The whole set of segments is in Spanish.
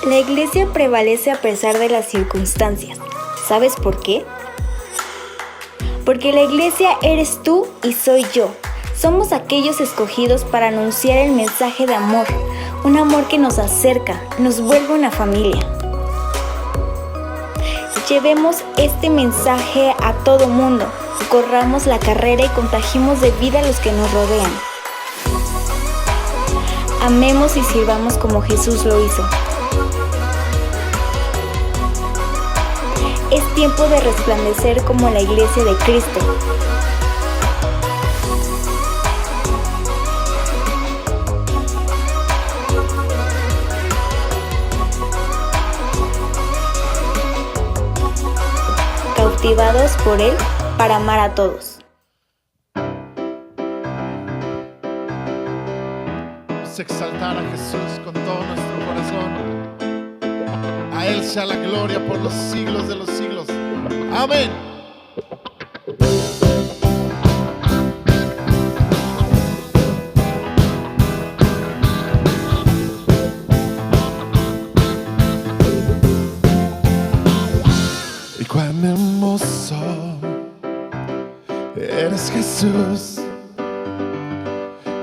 La iglesia prevalece a pesar de las circunstancias. ¿Sabes por qué? Porque la iglesia eres tú y soy yo. Somos aquellos escogidos para anunciar el mensaje de amor, un amor que nos acerca, nos vuelve una familia. Llevemos este mensaje a todo mundo, corramos la carrera y contagiemos de vida a los que nos rodean. Amemos y sirvamos como Jesús lo hizo. Es tiempo de resplandecer como la iglesia de Cristo. Cautivados por Él para amar a todos. Vamos a exaltar a Jesús con todo nuestro corazón. A Él sea la gloria por los siglos de los siglos. Amén. Y cuán hermoso eres, Jesús,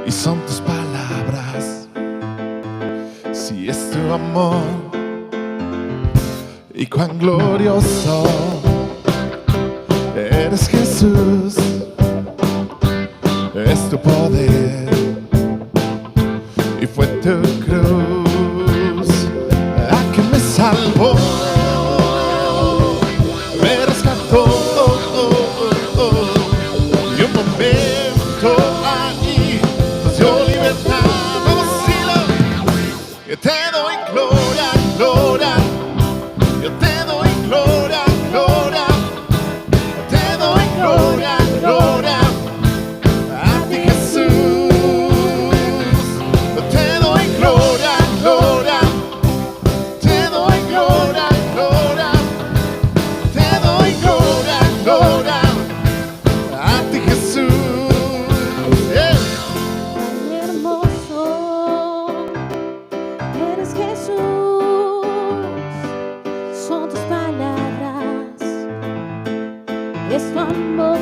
y son tus palabras, si es tu amor. Y cuán glorioso eres, Jesús, es tu poder y fue tu cruz la que me salvó, me rescató, y un momento allí nos dio libertad. Vamos a decirlo, que te doy gloria, gloria. Yo te doy gloria, gloria, te doy gloria, gloria, a ti Jesús. Yo te doy gloria, gloria, te doy gloria, gloria, te doy gloria, gloria, a ti Jesús. Tan hermoso eres, Jesús. Son tus palabras, es tu amor,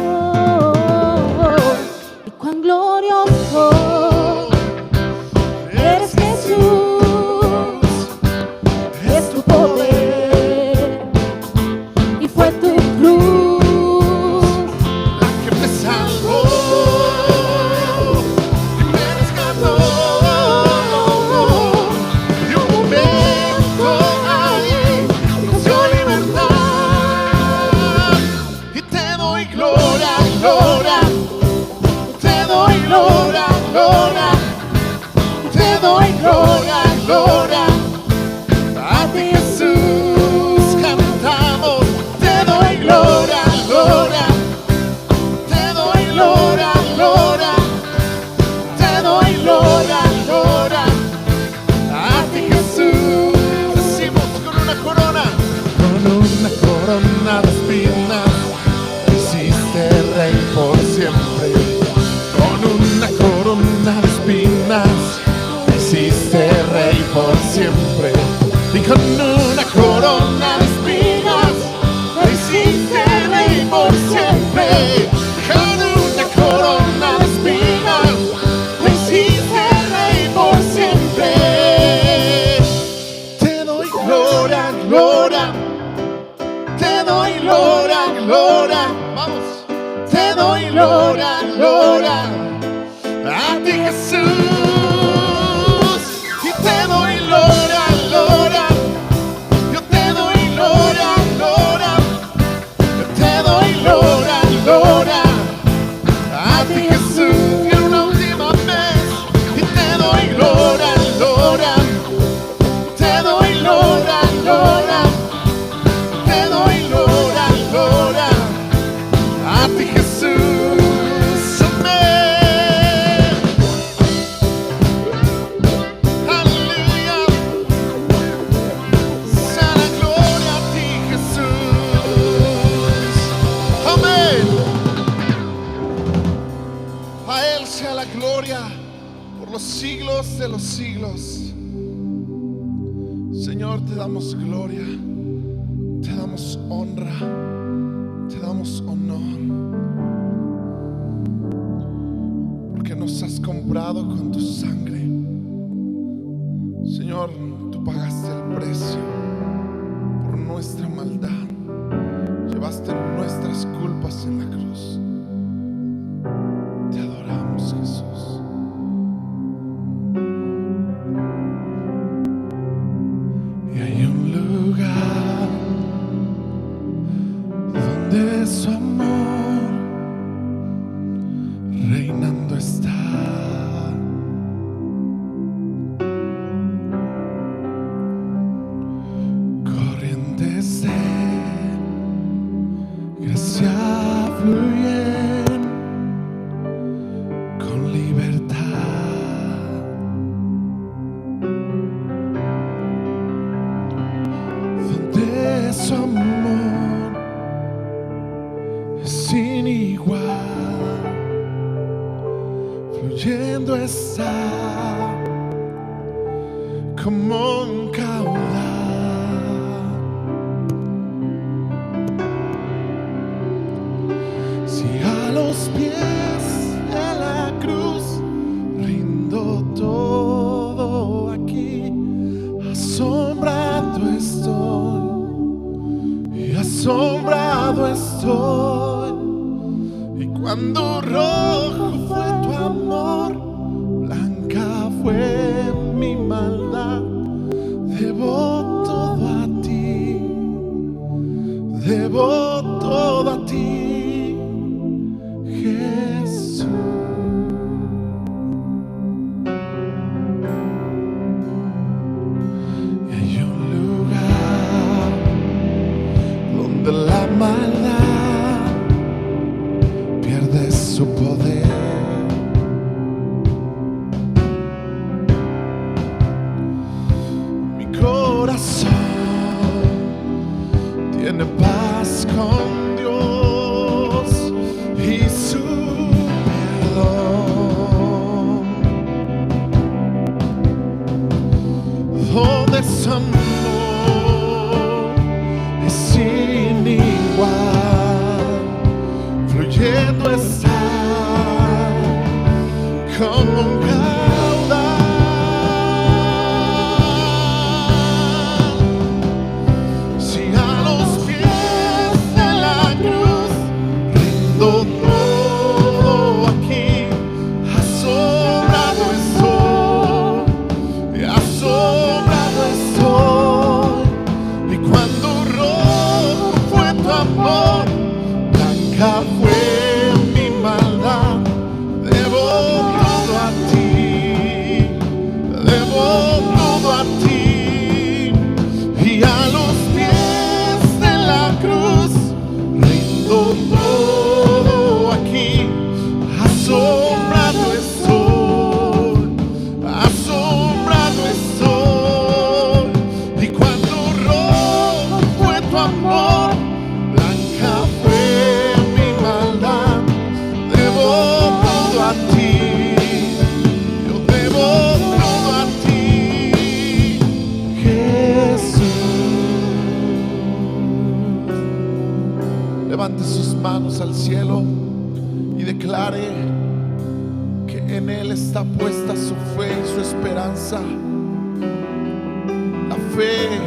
y cuán glorioso eres, Jesús, es tu poder y fue tu cruz La que me salvó y me rescató, y un momento ahí nos dio libertad. Y te doy gloria, gloria, te doy gloria, gloria, te doy gloria, gloria, a ti Jesús. Cantamos, te doy gloria, gloria, te doy gloria, gloria, te doy gloria, gloria, a ti Jesús. Decimos con una corona de espinas, hiciste rey por siempre. Con una corona de espinas, hiciste rey por siempre. Y con una corona de espinas, hiciste rey por siempre. Con una corona de espinas, hiciste rey por siempre. Te doy gloria, gloria, te doy gloria, gloria. Vamos. Te doy gloria, gloria, a ti Jesús. Y te doy gloria, gloria. Yo te doy gloria, gloria. Yo te doy gloria, gloria, a ti Jesús. Y una última vez. Y te doy gloria, gloria. Te doy gloria, gloria. Te doy gloria, gloria, a ti Jesús. Amén. Aleluya. Sea la gloria a ti Jesús. Amén. A Él sea la gloria por los siglos de los siglos. Señor, te damos gloria, te damos honra, te damos honor, porque nos has comprado con tu sangre. Señor, tú pagaste el precio por nuestra maldad, llevaste nuestras culpas en la cruz. Te adoramos, Jesús. Y hay un lugar donde su amor reinando está. Corrientes de gracia fluyen con libertad. Donde su amor es sin igual, fluyendo está como un caudal. Si a los pies de la cruz rindo todo aquí, asombrado estoy y asombrado estoy. Y cuando rojo fue tu amor, blanca fue mi maldad, debo todo a ti, debo todo a ti, Jesús. Y hay un lugar donde la maldad pierde su poder. Mi corazón tiene paz con Dios y su perdón. Donde su amor es sin igual, fluyendo está como un caudal. Si a los pies de la cruz rindo todo aquí, asombrado estoy, asombrado estoy. Y cuando rojo fue tu amor, blanca fue mi maldad, debo todo a ti, debo todo a ti. Y a los pies de la cruz rindo todo aquí, asombrado estoy, asombrado estoy. Y cuando rojo fue tu amor, blanca fue mi maldad, debo todo a ti, yo debo todo a ti, Jesús. Levante sus manos al cielo y declare que en Él está puesta su fe y su esperanza. La fe,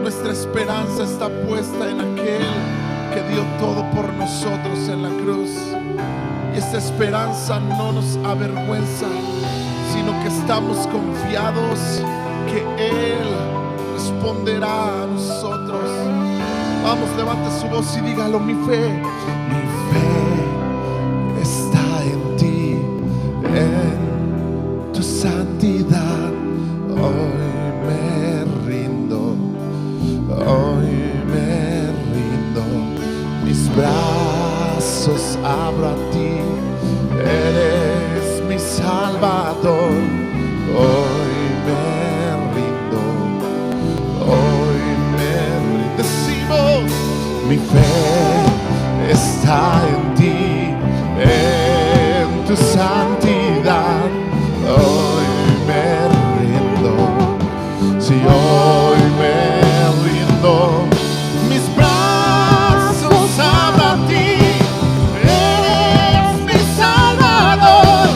nuestra esperanza está puesta en aquel que dio todo por nosotros en la cruz. Y esta esperanza no nos avergüenza, sino que estamos confiados que Él responderá a nosotros. Vamos, levante su voz y dígalo: mi fe está en ti, en tu santidad. Hoy me rindo, hoy me rindo, mis brazos abro a ti, eres mi Salvador. Hoy me rindo, hoy me rindo. Decimos: mi fe está en ti, en tu tu santidad. Hoy me rindo, si hoy me rindo, mis brazos abro a ti, eres mi Salvador.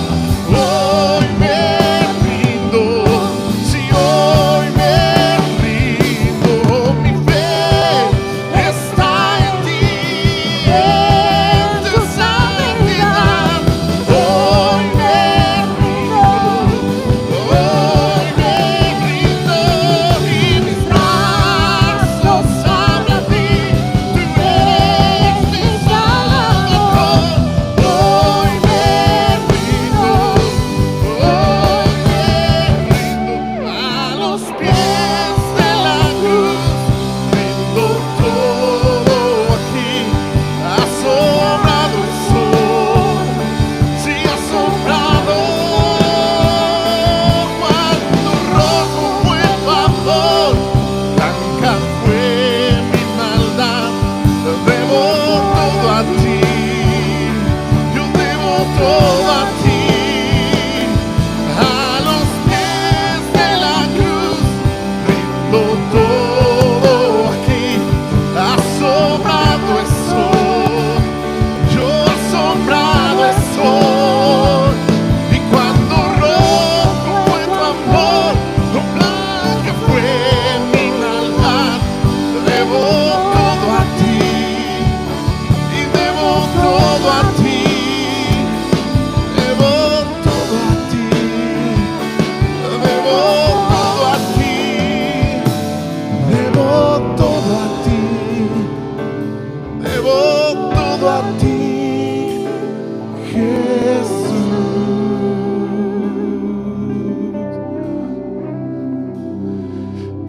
Hoy me rindo, si hoy me rindo, mi fe está en ti, en tu santidad. Hoy me rindo, y mis brazos abro a ti, tú eres mi Salvador. Hoy me rindo, a los pies de la cruz, rindo todo aquí, asombrado estoy, sí, asombrado. Cuando rojo fue tu amor, blanca fue mi maldad, debo todo a ti, yo debo todo a ti. A los pies de la cruz, rindo todo aquí, asombrado estoy, yo asombrado estoy. Y cuando rojo fue tu amor, blanca fue mi maldad, debo todo a ti, y debo todo a ti, debo todo a ti, debo todo a ti, debo todo a ti, debo todo a ti, Jesús.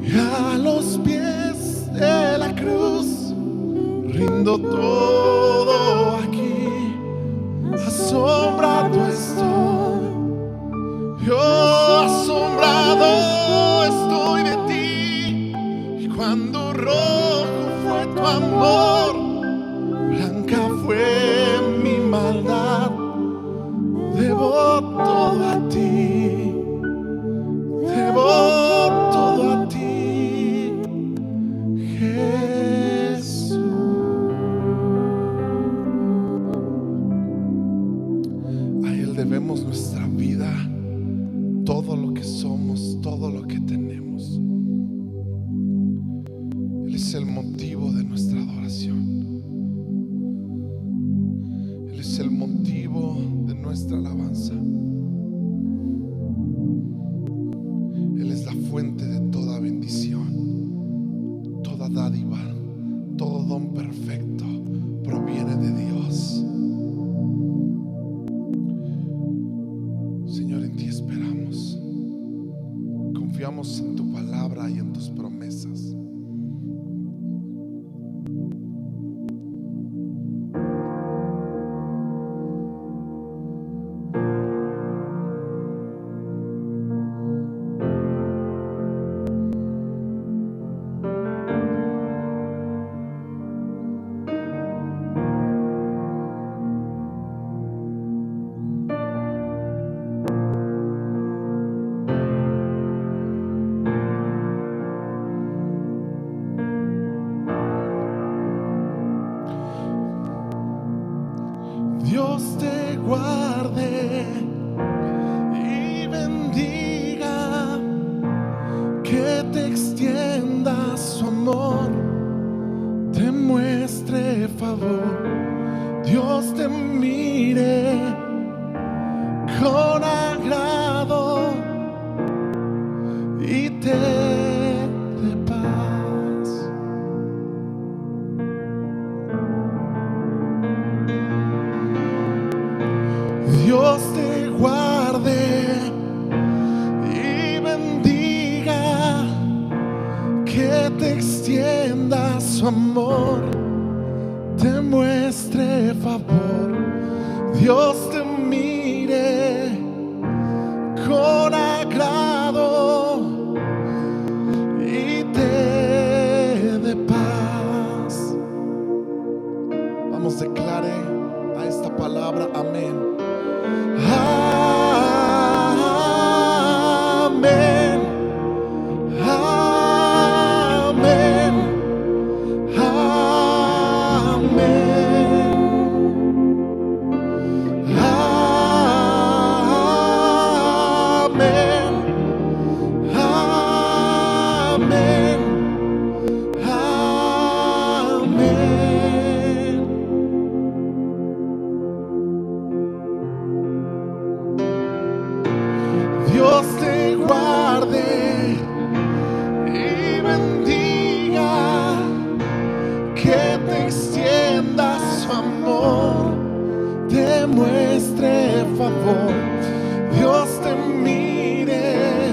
Y a los pies de la cruz, rindo todo aquí, asombrado estoy, yo asombrado estoy de ti. Y cuando rojo fue tu amor, blanca fue mi maldad, debo todo a ti, debo todo a ti, Jesús. A Él debemos nuestra vida, todo lo que somos, todo lo que tenemos. Él es el motivo de nuestra adoración. Él es el motivo de nuestra alabanza. Él es la fuente de toda bendición, toda dádiva, todo don perfecto proviene de Dios. Señor, en ti esperamos, confiamos en tu palabra y en tus promesas. Dios te guarde y bendiga, que te extienda su amor, te muestre favor. Dios te mire con agrado y te dé paz. Dios te guarde y bendiga, que te extienda su amor, te muestre favor. Dios te mire con agrado y te dé paz. Vamos, declare a esta palabra amén. favor, Dios te mire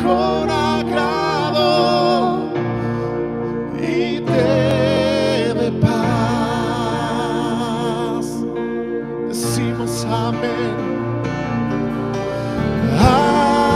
con agrado y te dé paz. Decimos amén. Amén.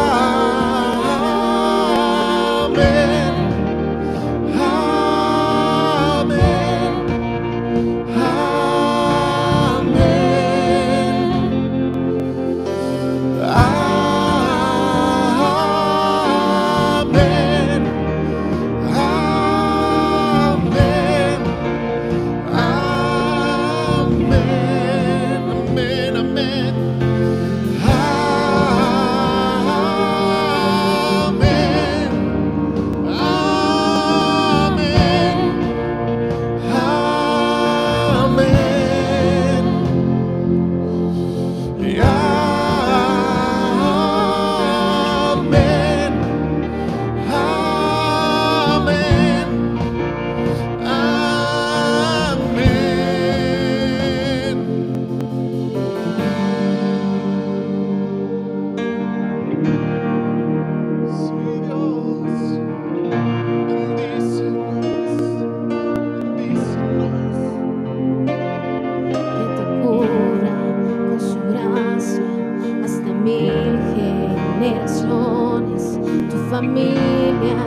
Familia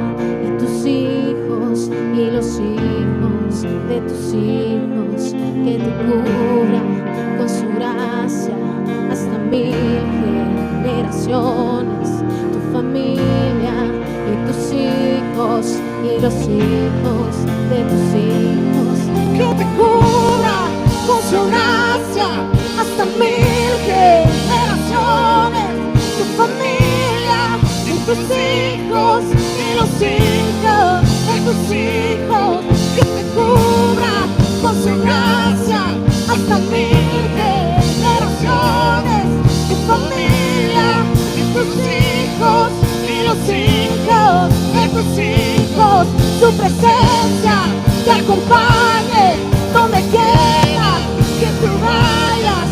y tus hijos y los hijos de tus hijos, que te cubra con su gracia hasta 1000 generaciones. Tu familia y tus hijos y los hijos de tus hijos, que te cubra con su gracia hasta 1000 generaciones. Tu familia y tus hijos y los hijos de tus hijos, que te cubra con su gracia hasta 1000 generaciones. Tu familia y tus hijos y los hijos de tus hijos, su presencia te acompañe donde quiera que tú vayas.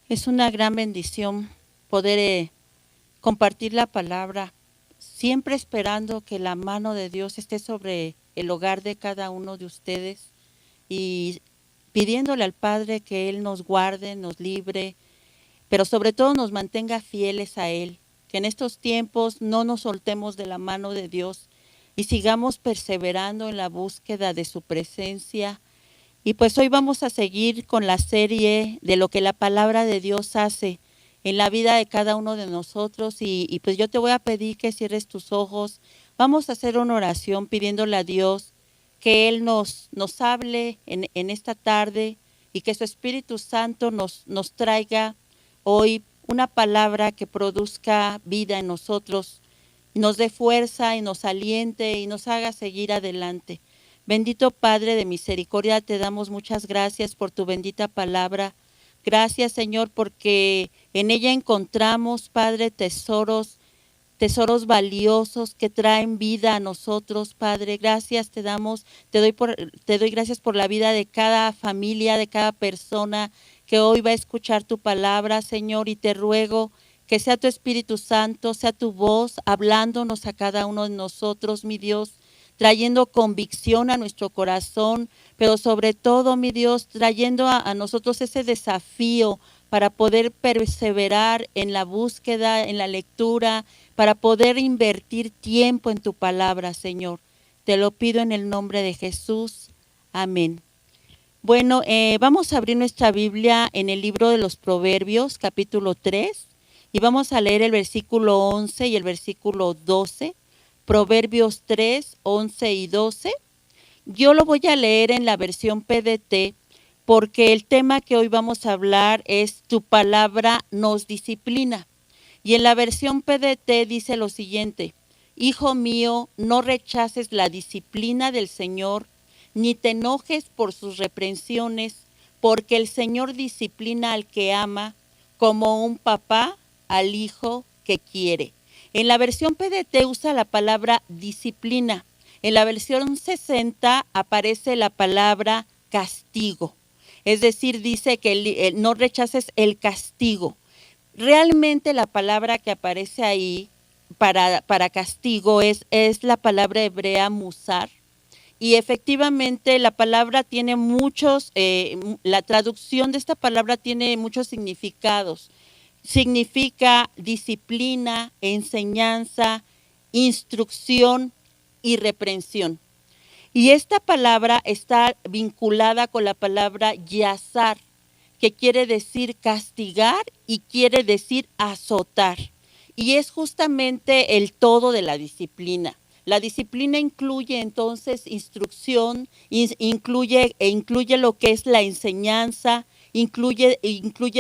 Es una gran bendición poder compartir la palabra, siempre esperando que la mano de Dios esté sobre el hogar de cada uno de ustedes y pidiéndole al Padre que Él nos guarde, nos libre, pero sobre todo nos mantenga fieles a Él, que en estos tiempos no nos soltemos de la mano de Dios y sigamos perseverando en la búsqueda de su presencia. Y pues hoy vamos a seguir con la serie de lo que la palabra de Dios hace en la vida de cada uno de nosotros. Y pues yo te voy a pedir que cierres tus ojos. Vamos a hacer una oración pidiéndole a Dios que Él nos hable en esta tarde y que su Espíritu Santo nos traiga hoy una palabra que produzca vida en nosotros, nos dé fuerza y nos aliente y nos haga seguir adelante. Bendito Padre de misericordia, te damos muchas gracias por tu bendita palabra. Gracias, Señor, porque en ella encontramos, Padre, tesoros valiosos que traen vida a nosotros, Padre. Gracias te damos, te doy gracias por la vida de cada familia, de cada persona que hoy va a escuchar tu palabra, Señor, y te ruego que sea tu Espíritu Santo, sea tu voz hablándonos a cada uno de nosotros, mi Dios, trayendo convicción a nuestro corazón, pero sobre todo, mi Dios, trayendo a nosotros ese desafío para poder perseverar en la búsqueda, en la lectura, para poder invertir tiempo en tu palabra, Señor. Te lo pido en el nombre de Jesús. Amén. Bueno, vamos a abrir nuestra Biblia en el libro de los Proverbios, capítulo 3, y vamos a leer el versículo 11 y el versículo 12. Proverbios 3, 11 y 12. Yo lo voy a leer en la versión PDT porque el tema que hoy vamos a hablar es tu palabra nos disciplina. Y en la versión PDT dice lo siguiente: Hijo mío, no rechaces la disciplina del Señor, ni te enojes por sus reprensiones, porque el Señor disciplina al que ama, como un papá al hijo que quiere. En la versión PDT usa la palabra disciplina. En la versión 60 aparece la palabra castigo. Es decir, dice que no rechaces el castigo. Realmente la palabra que aparece ahí para castigo es la palabra hebrea musar. Y efectivamente la palabra tiene la traducción de esta palabra tiene muchos significados. Significa disciplina, enseñanza, instrucción y reprensión. Y esta palabra está vinculada con la palabra yazar, que quiere decir castigar y quiere decir azotar. Y es justamente el todo de la disciplina. La disciplina incluye entonces instrucción, incluye lo que es la enseñanza, incluye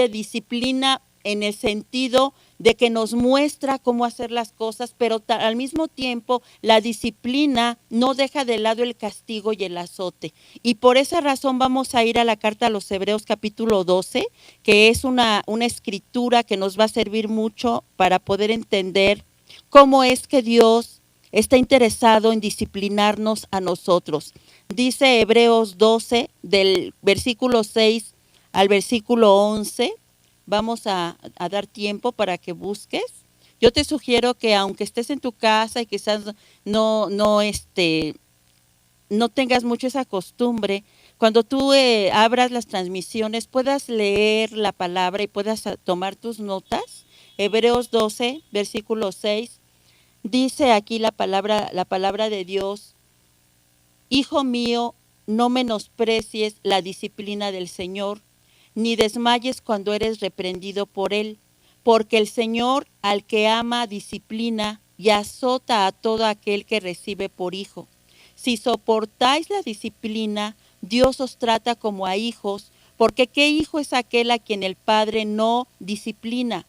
disciplina en el sentido de que nos muestra cómo hacer las cosas, pero al mismo tiempo la disciplina no deja de lado el castigo y el azote. Y por esa razón vamos a ir a la carta a los Hebreos capítulo 12, que es una escritura que nos va a servir mucho para poder entender cómo es que Dios está interesado en disciplinarnos a nosotros. Dice Hebreos 12, del versículo 6 al versículo 11, vamos a dar tiempo para que busques. Yo te sugiero que aunque estés en tu casa y quizás no tengas mucho esa costumbre, cuando tú abras las transmisiones puedas leer la palabra y puedas tomar tus notas. Hebreos 12, versículo 6, dice aquí la palabra de Dios: Hijo mío, no menosprecies la disciplina del Señor, ni desmayes cuando eres reprendido por Él, porque el Señor al que ama disciplina y azota a todo aquel que recibe por hijo. Si soportáis la disciplina, Dios os trata como a hijos, porque ¿qué hijo es aquel a quien el Padre no disciplina?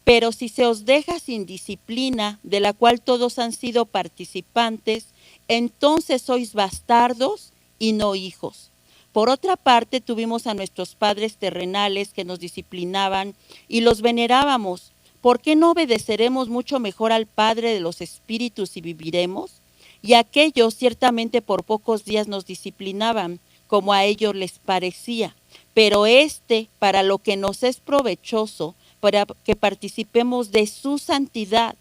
Pero si se os deja sin disciplina, de la cual todos han sido participantes, entonces sois bastardos y no hijos. Por otra parte, tuvimos a nuestros padres terrenales que nos disciplinaban y los venerábamos. ¿Por qué no obedeceremos mucho mejor al Padre de los Espíritus y viviremos? Y aquellos ciertamente por pocos días nos disciplinaban, como a ellos les parecía. pero para lo que nos es provechoso, para que participemos de su santidad.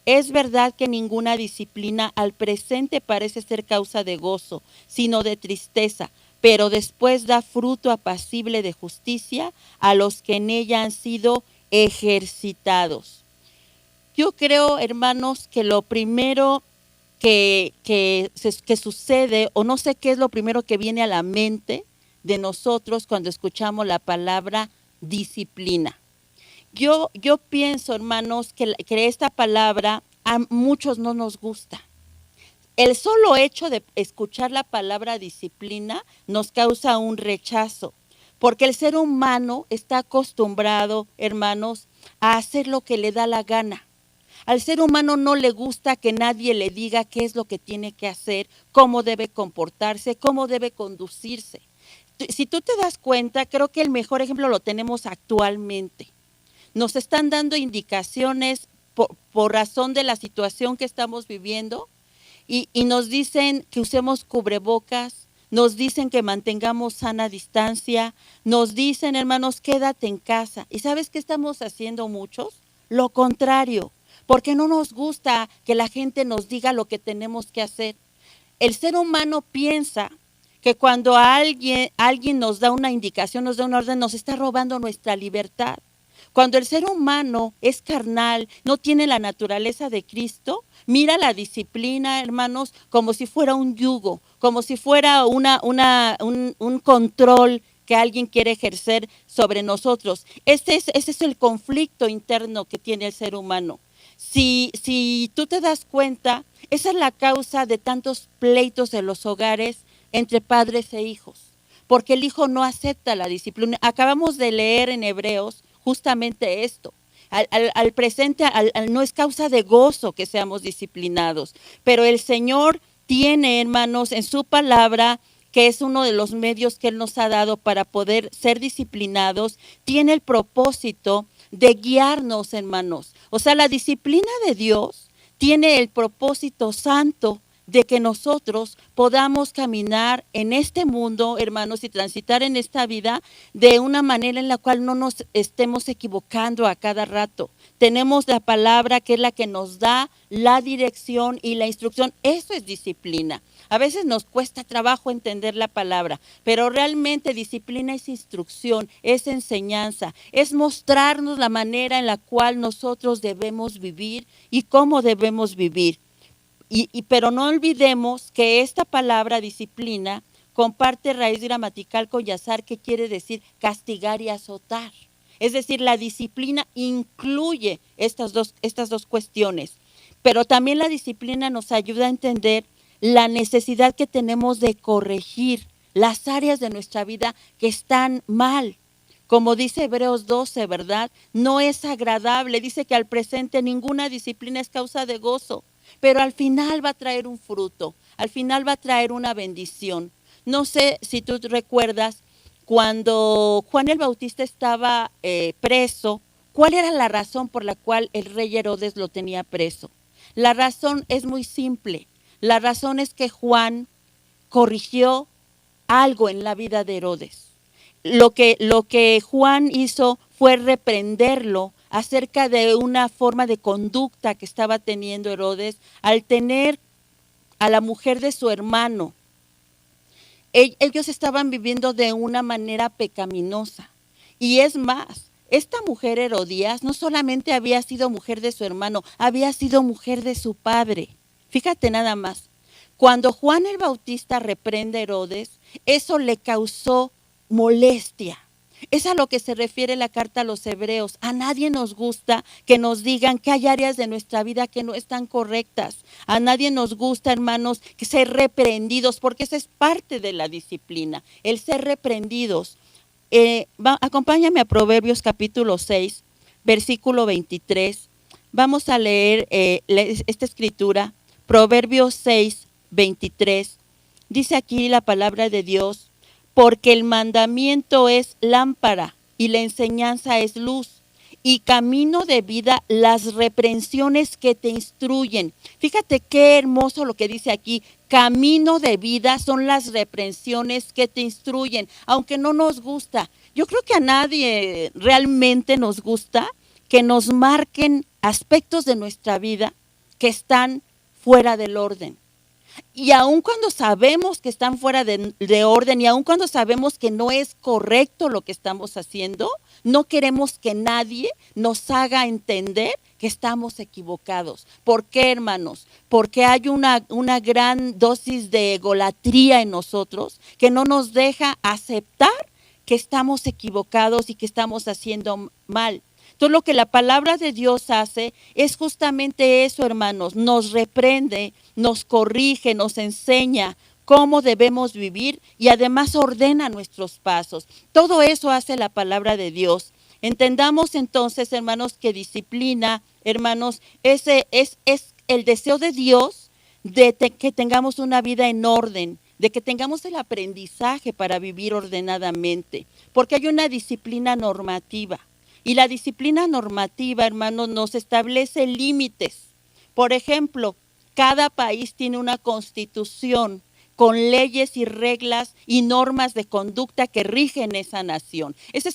Es verdad que ninguna disciplina al presente parece ser causa de gozo, sino de tristeza, pero después da fruto apacible de justicia a los que en ella han sido ejercitados. Yo creo, hermanos, que lo primero que sucede, o no sé qué es lo primero que viene a la mente de nosotros cuando escuchamos la palabra disciplina. Yo pienso, hermanos, que esta palabra a muchos no nos gusta. El solo hecho de escuchar la palabra disciplina nos causa un rechazo, porque el ser humano está acostumbrado, hermanos, a hacer lo que le da la gana. Al ser humano no le gusta que nadie le diga qué es lo que tiene que hacer, cómo debe comportarse, cómo debe conducirse. Si tú te das cuenta, creo que el mejor ejemplo lo tenemos actualmente. Nos están dando indicaciones por razón de la situación que estamos viviendo y nos dicen que usemos cubrebocas, nos dicen que mantengamos sana distancia, nos dicen, hermanos, quédate en casa. ¿Y sabes qué estamos haciendo muchos? Lo contrario, porque no nos gusta que la gente nos diga lo que tenemos que hacer. El ser humano piensa que cuando alguien nos da una indicación, nos da una orden, nos está robando nuestra libertad. Cuando el ser humano es carnal, no tiene la naturaleza de Cristo, mira la disciplina, hermanos, como si fuera un yugo, como si fuera un control que alguien quiere ejercer sobre nosotros. Ese es el conflicto interno que tiene el ser humano. Si tú te das cuenta, esa es la causa de tantos pleitos en los hogares entre padres e hijos, porque el hijo no acepta la disciplina. Acabamos de leer en Hebreos justamente esto. Al presente no es causa de gozo que seamos disciplinados, pero el Señor tiene, hermanos, en su palabra, que es uno de los medios que Él nos ha dado para poder ser disciplinados, tiene el propósito de guiarnos, hermanos. O sea, la disciplina de Dios tiene el propósito santo de que nosotros podamos caminar en este mundo, hermanos, y transitar en esta vida de una manera en la cual no nos estemos equivocando a cada rato. Tenemos la palabra que es la que nos da la dirección y la instrucción. Eso es disciplina. A veces nos cuesta trabajo entender la palabra, pero realmente disciplina es instrucción, es enseñanza, es mostrarnos la manera en la cual nosotros debemos vivir y cómo debemos vivir. Pero no olvidemos que esta palabra disciplina comparte raíz gramatical con yazar, que quiere decir castigar y azotar. Es decir, la disciplina incluye estas dos cuestiones, pero también la disciplina nos ayuda a entender la necesidad que tenemos de corregir las áreas de nuestra vida que están mal. Como dice Hebreos 12, ¿verdad? No es agradable, dice que al presente ninguna disciplina es causa de gozo, pero al final va a traer un fruto, al final va a traer una bendición. No sé si tú recuerdas cuando Juan el Bautista estaba preso, ¿cuál era la razón por la cual el rey Herodes lo tenía preso? La razón es muy simple. La razón es que Juan corrigió algo en la vida de Herodes. Lo que Juan hizo fue reprenderlo acerca de una forma de conducta que estaba teniendo Herodes al tener a la mujer de su hermano. Ellos estaban viviendo de una manera pecaminosa. Y es más, esta mujer Herodías no solamente había sido mujer de su hermano, había sido mujer de su padre. Fíjate nada más. Cuando Juan el Bautista reprende a Herodes, eso le causó molestia. Es a lo que se refiere la carta a los Hebreos. A nadie nos gusta que nos digan que hay áreas de nuestra vida que no están correctas. A nadie nos gusta, hermanos, que ser reprendidos, porque esa es parte de la disciplina, el ser reprendidos. Acompáñame a Proverbios capítulo 6, versículo 23. Vamos a leer esta escritura, Proverbios 6, 23. Dice aquí la palabra de Dios: porque el mandamiento es lámpara y la enseñanza es luz, y camino de vida las reprensiones que te instruyen. Fíjate qué hermoso lo que dice aquí: camino de vida son las reprensiones que te instruyen, aunque no nos gusta. Yo creo que a nadie realmente nos gusta que nos marquen aspectos de nuestra vida que están fuera del orden. Y aun cuando sabemos que están fuera de orden y aun cuando sabemos que no es correcto lo que estamos haciendo, no queremos que nadie nos haga entender que estamos equivocados. ¿Por qué, hermanos? Porque hay una gran dosis de egolatría en nosotros que no nos deja aceptar que estamos equivocados y que estamos haciendo mal. Entonces lo que la palabra de Dios hace es justamente eso, hermanos, nos reprende, nos corrige, nos enseña cómo debemos vivir y además ordena nuestros pasos. Todo eso hace la palabra de Dios. Entendamos entonces, hermanos, que disciplina, hermanos, ese es el deseo de Dios de que tengamos una vida en orden, de que tengamos el aprendizaje para vivir ordenadamente, porque hay una disciplina normativa. Y la disciplina normativa, hermanos, nos establece límites. Por ejemplo, cada país tiene una constitución con leyes y reglas y normas de conducta que rigen esa nación. Esa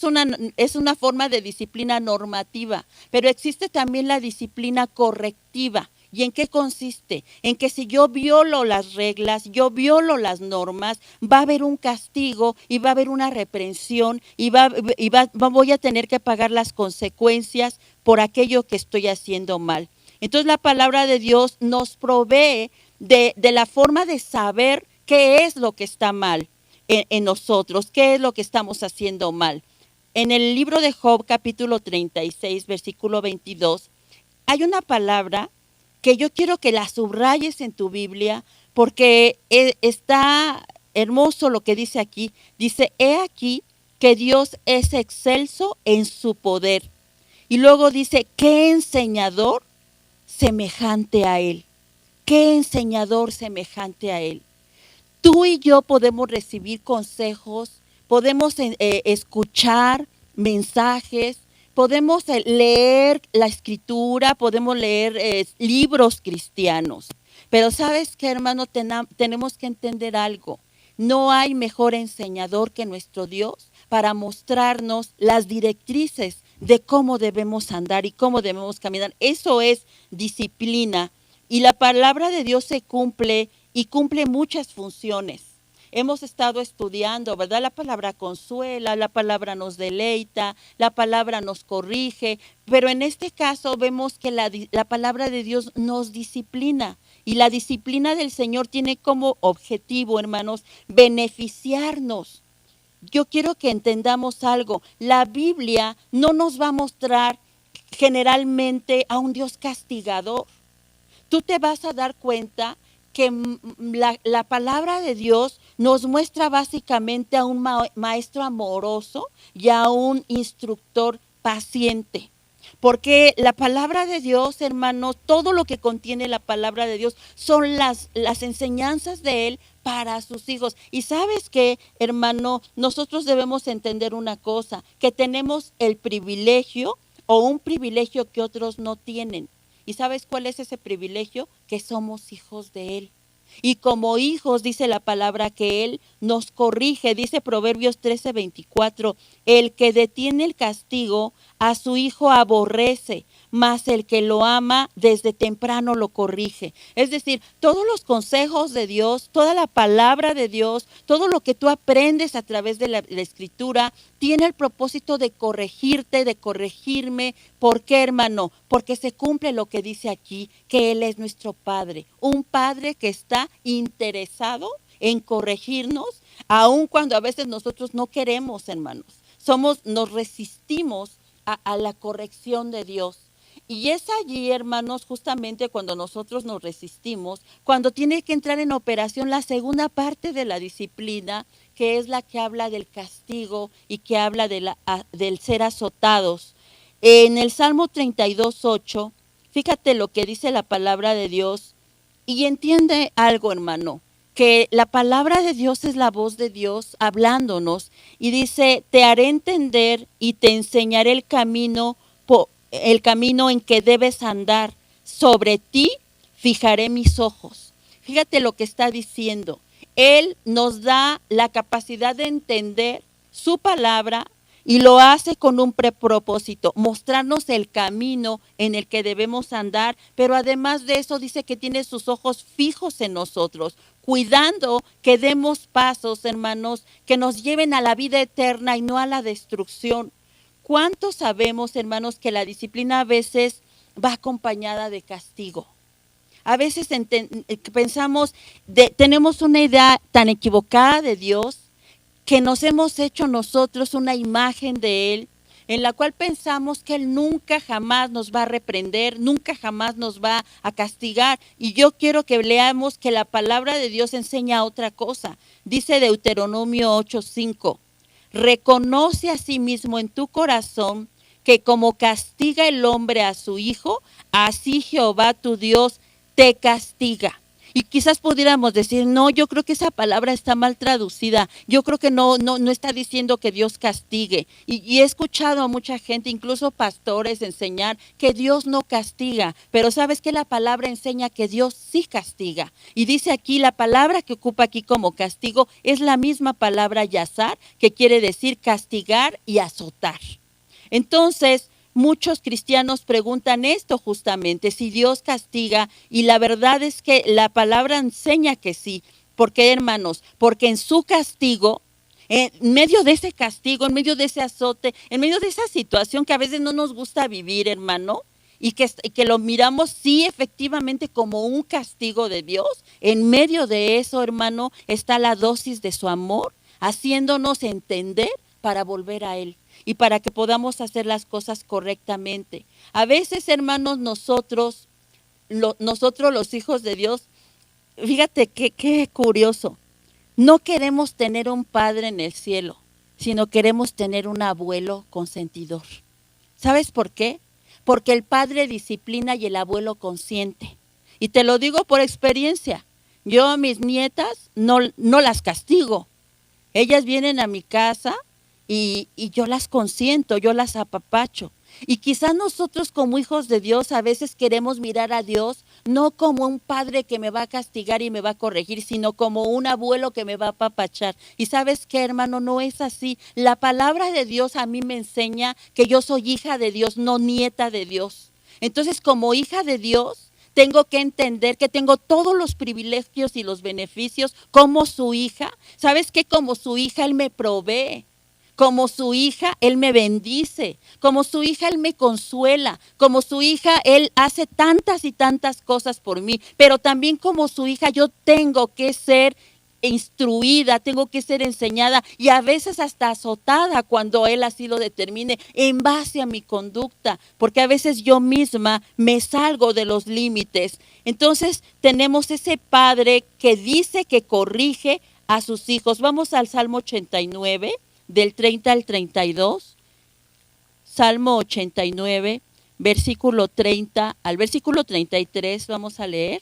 es una forma de disciplina normativa, pero existe también la disciplina correctiva. ¿Y en qué consiste? En que si yo violo las reglas, yo violo las normas, va a haber un castigo y va a haber una reprensión y voy a tener que pagar las consecuencias por aquello que estoy haciendo mal. Entonces la palabra de Dios nos provee de la forma de saber qué es lo que está mal en nosotros, qué es lo que estamos haciendo mal. En el libro de Job, capítulo 36, versículo 22, hay una palabra que yo quiero que la subrayes en tu Biblia, porque está hermoso lo que dice aquí. Dice, he aquí que Dios es excelso en su poder. Y luego dice, ¿qué enseñador semejante a él? ¿Qué enseñador semejante a él? Tú y yo podemos recibir consejos, podemos escuchar mensajes, podemos leer la escritura, podemos leer libros cristianos. Pero ¿sabes qué, hermano? Tenemos que entender algo. No hay mejor enseñador que nuestro Dios para mostrarnos las directrices de cómo debemos andar y cómo debemos caminar. Eso es disciplina. Y la palabra de Dios se cumple y cumple muchas funciones. Hemos estado estudiando, ¿verdad? La palabra consuela, la palabra nos deleita, la palabra nos corrige, pero en este caso vemos que la palabra de Dios nos disciplina. Y la disciplina del Señor tiene como objetivo, hermanos, beneficiarnos. Yo quiero que entendamos algo. La Biblia no nos va a mostrar generalmente a un Dios castigador. Tú te vas a dar cuenta que la palabra de Dios nos muestra básicamente a un maestro amoroso y a un instructor paciente. Porque la palabra de Dios, hermanos, todo lo que contiene la palabra de Dios son las enseñanzas de Él para sus hijos. Y sabes qué, hermano, nosotros debemos entender una cosa, que tenemos el privilegio o un privilegio que otros no tienen. ¿Y sabes cuál es ese privilegio? Que somos hijos de Él. Y como hijos, dice la palabra, que Él nos corrige. Dice Proverbios 13:24, el que detiene el castigo a su hijo aborrece, mas el que lo ama desde temprano lo corrige. Es decir, todos los consejos de Dios, toda la palabra de Dios, todo lo que tú aprendes a través de la Escritura, tiene el propósito de corregirte, de corregirme. ¿Por qué, hermano? Porque se cumple lo que dice aquí, que Él es nuestro Padre, un Padre que está interesado en corregirnos, aun cuando a veces nosotros no queremos, hermanos. Nos resistimos a la corrección de Dios. Y es allí, hermanos, justamente cuando nosotros nos resistimos, cuando tiene que entrar en operación la segunda parte de la disciplina, que es la que habla del castigo y que habla del ser azotados. En el Salmo 32:8, fíjate lo que dice la palabra de Dios y entiende algo, hermano, que la palabra de Dios es la voz de Dios hablándonos y dice, te haré entender y te enseñaré el camino en que debes andar. Sobre ti fijaré mis ojos. Fíjate lo que está diciendo. Él nos da la capacidad de entender su palabra y lo hace con un propósito, mostrarnos el camino en el que debemos andar, pero además de eso dice que tiene sus ojos fijos en nosotros, cuidando que demos pasos, hermanos, que nos lleven a la vida eterna y no a la destrucción. ¿Cuántos sabemos, hermanos, que la disciplina a veces va acompañada de castigo? A veces pensamos, tenemos una idea tan equivocada de Dios que nos hemos hecho nosotros una imagen de Él, en la cual pensamos que Él nunca jamás nos va a reprender, nunca jamás nos va a castigar. Y yo quiero que leamos que la palabra de Dios enseña otra cosa. Dice Deuteronomio 8:5, reconoce a sí mismo en tu corazón que como castiga el hombre a su hijo, así Jehová tu Dios te castiga. Y quizás pudiéramos decir, no, yo creo que esa palabra está mal traducida. Yo creo que no está diciendo que Dios castigue. Y he escuchado a mucha gente, incluso pastores, enseñar que Dios no castiga. Pero ¿sabes qué? La palabra enseña que Dios sí castiga. Y dice aquí, la palabra que ocupa aquí como castigo es la misma palabra yazar, que quiere decir castigar y azotar. Entonces, muchos cristianos preguntan esto justamente, si Dios castiga, y la verdad es que la palabra enseña que sí. ¿Por qué, hermanos? Porque en su castigo, en medio de ese castigo, en medio de ese azote, en medio de esa situación que a veces no nos gusta vivir, hermano, y que lo miramos sí efectivamente como un castigo de Dios, en medio de eso, hermano, está la dosis de su amor, haciéndonos entender para volver a Él y para que podamos hacer las cosas correctamente. A veces, hermanos, nosotros los hijos de Dios, fíjate qué curioso, no queremos tener un padre en el cielo, sino queremos tener un abuelo consentidor. ¿Sabes por qué? Porque el padre disciplina y el abuelo consiente. Y te lo digo por experiencia. Yo a mis nietas no las castigo. Ellas vienen a mi casa y yo las consiento, yo las apapacho. Y quizás nosotros como hijos de Dios a veces queremos mirar a Dios no como un padre que me va a castigar y me va a corregir, sino como un abuelo que me va a apapachar. Y ¿sabes qué, hermano? No es así. La palabra de Dios a mí me enseña que yo soy hija de Dios, no nieta de Dios. Entonces, como hija de Dios, tengo que entender que tengo todos los privilegios y los beneficios como su hija. ¿Sabes qué? Como su hija, Él me provee. Como su hija, Él me bendice. Como su hija, Él me consuela. Como su hija, Él hace tantas y tantas cosas por mí. Pero también como su hija, yo tengo que ser instruida, tengo que ser enseñada y a veces hasta azotada cuando Él así lo determine en base a mi conducta, porque a veces yo misma me salgo de los límites. Entonces tenemos ese padre que dice que corrige a sus hijos. Vamos al Salmo 89, del 30 al 32. Salmo 89, versículo 30 al versículo 33, vamos a leer.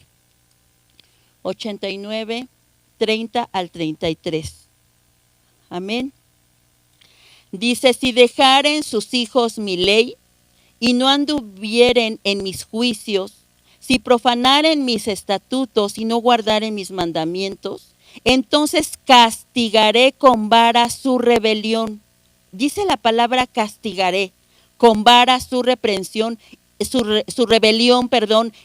89, 30 al 33. Amén. Dice, si dejaren sus hijos mi ley y no anduvieren en mis juicios, si profanaren mis estatutos y no guardaren mis mandamientos, entonces castigaré con vara su rebelión. Dice la palabra castigaré, con vara su reprensión, su rebelión,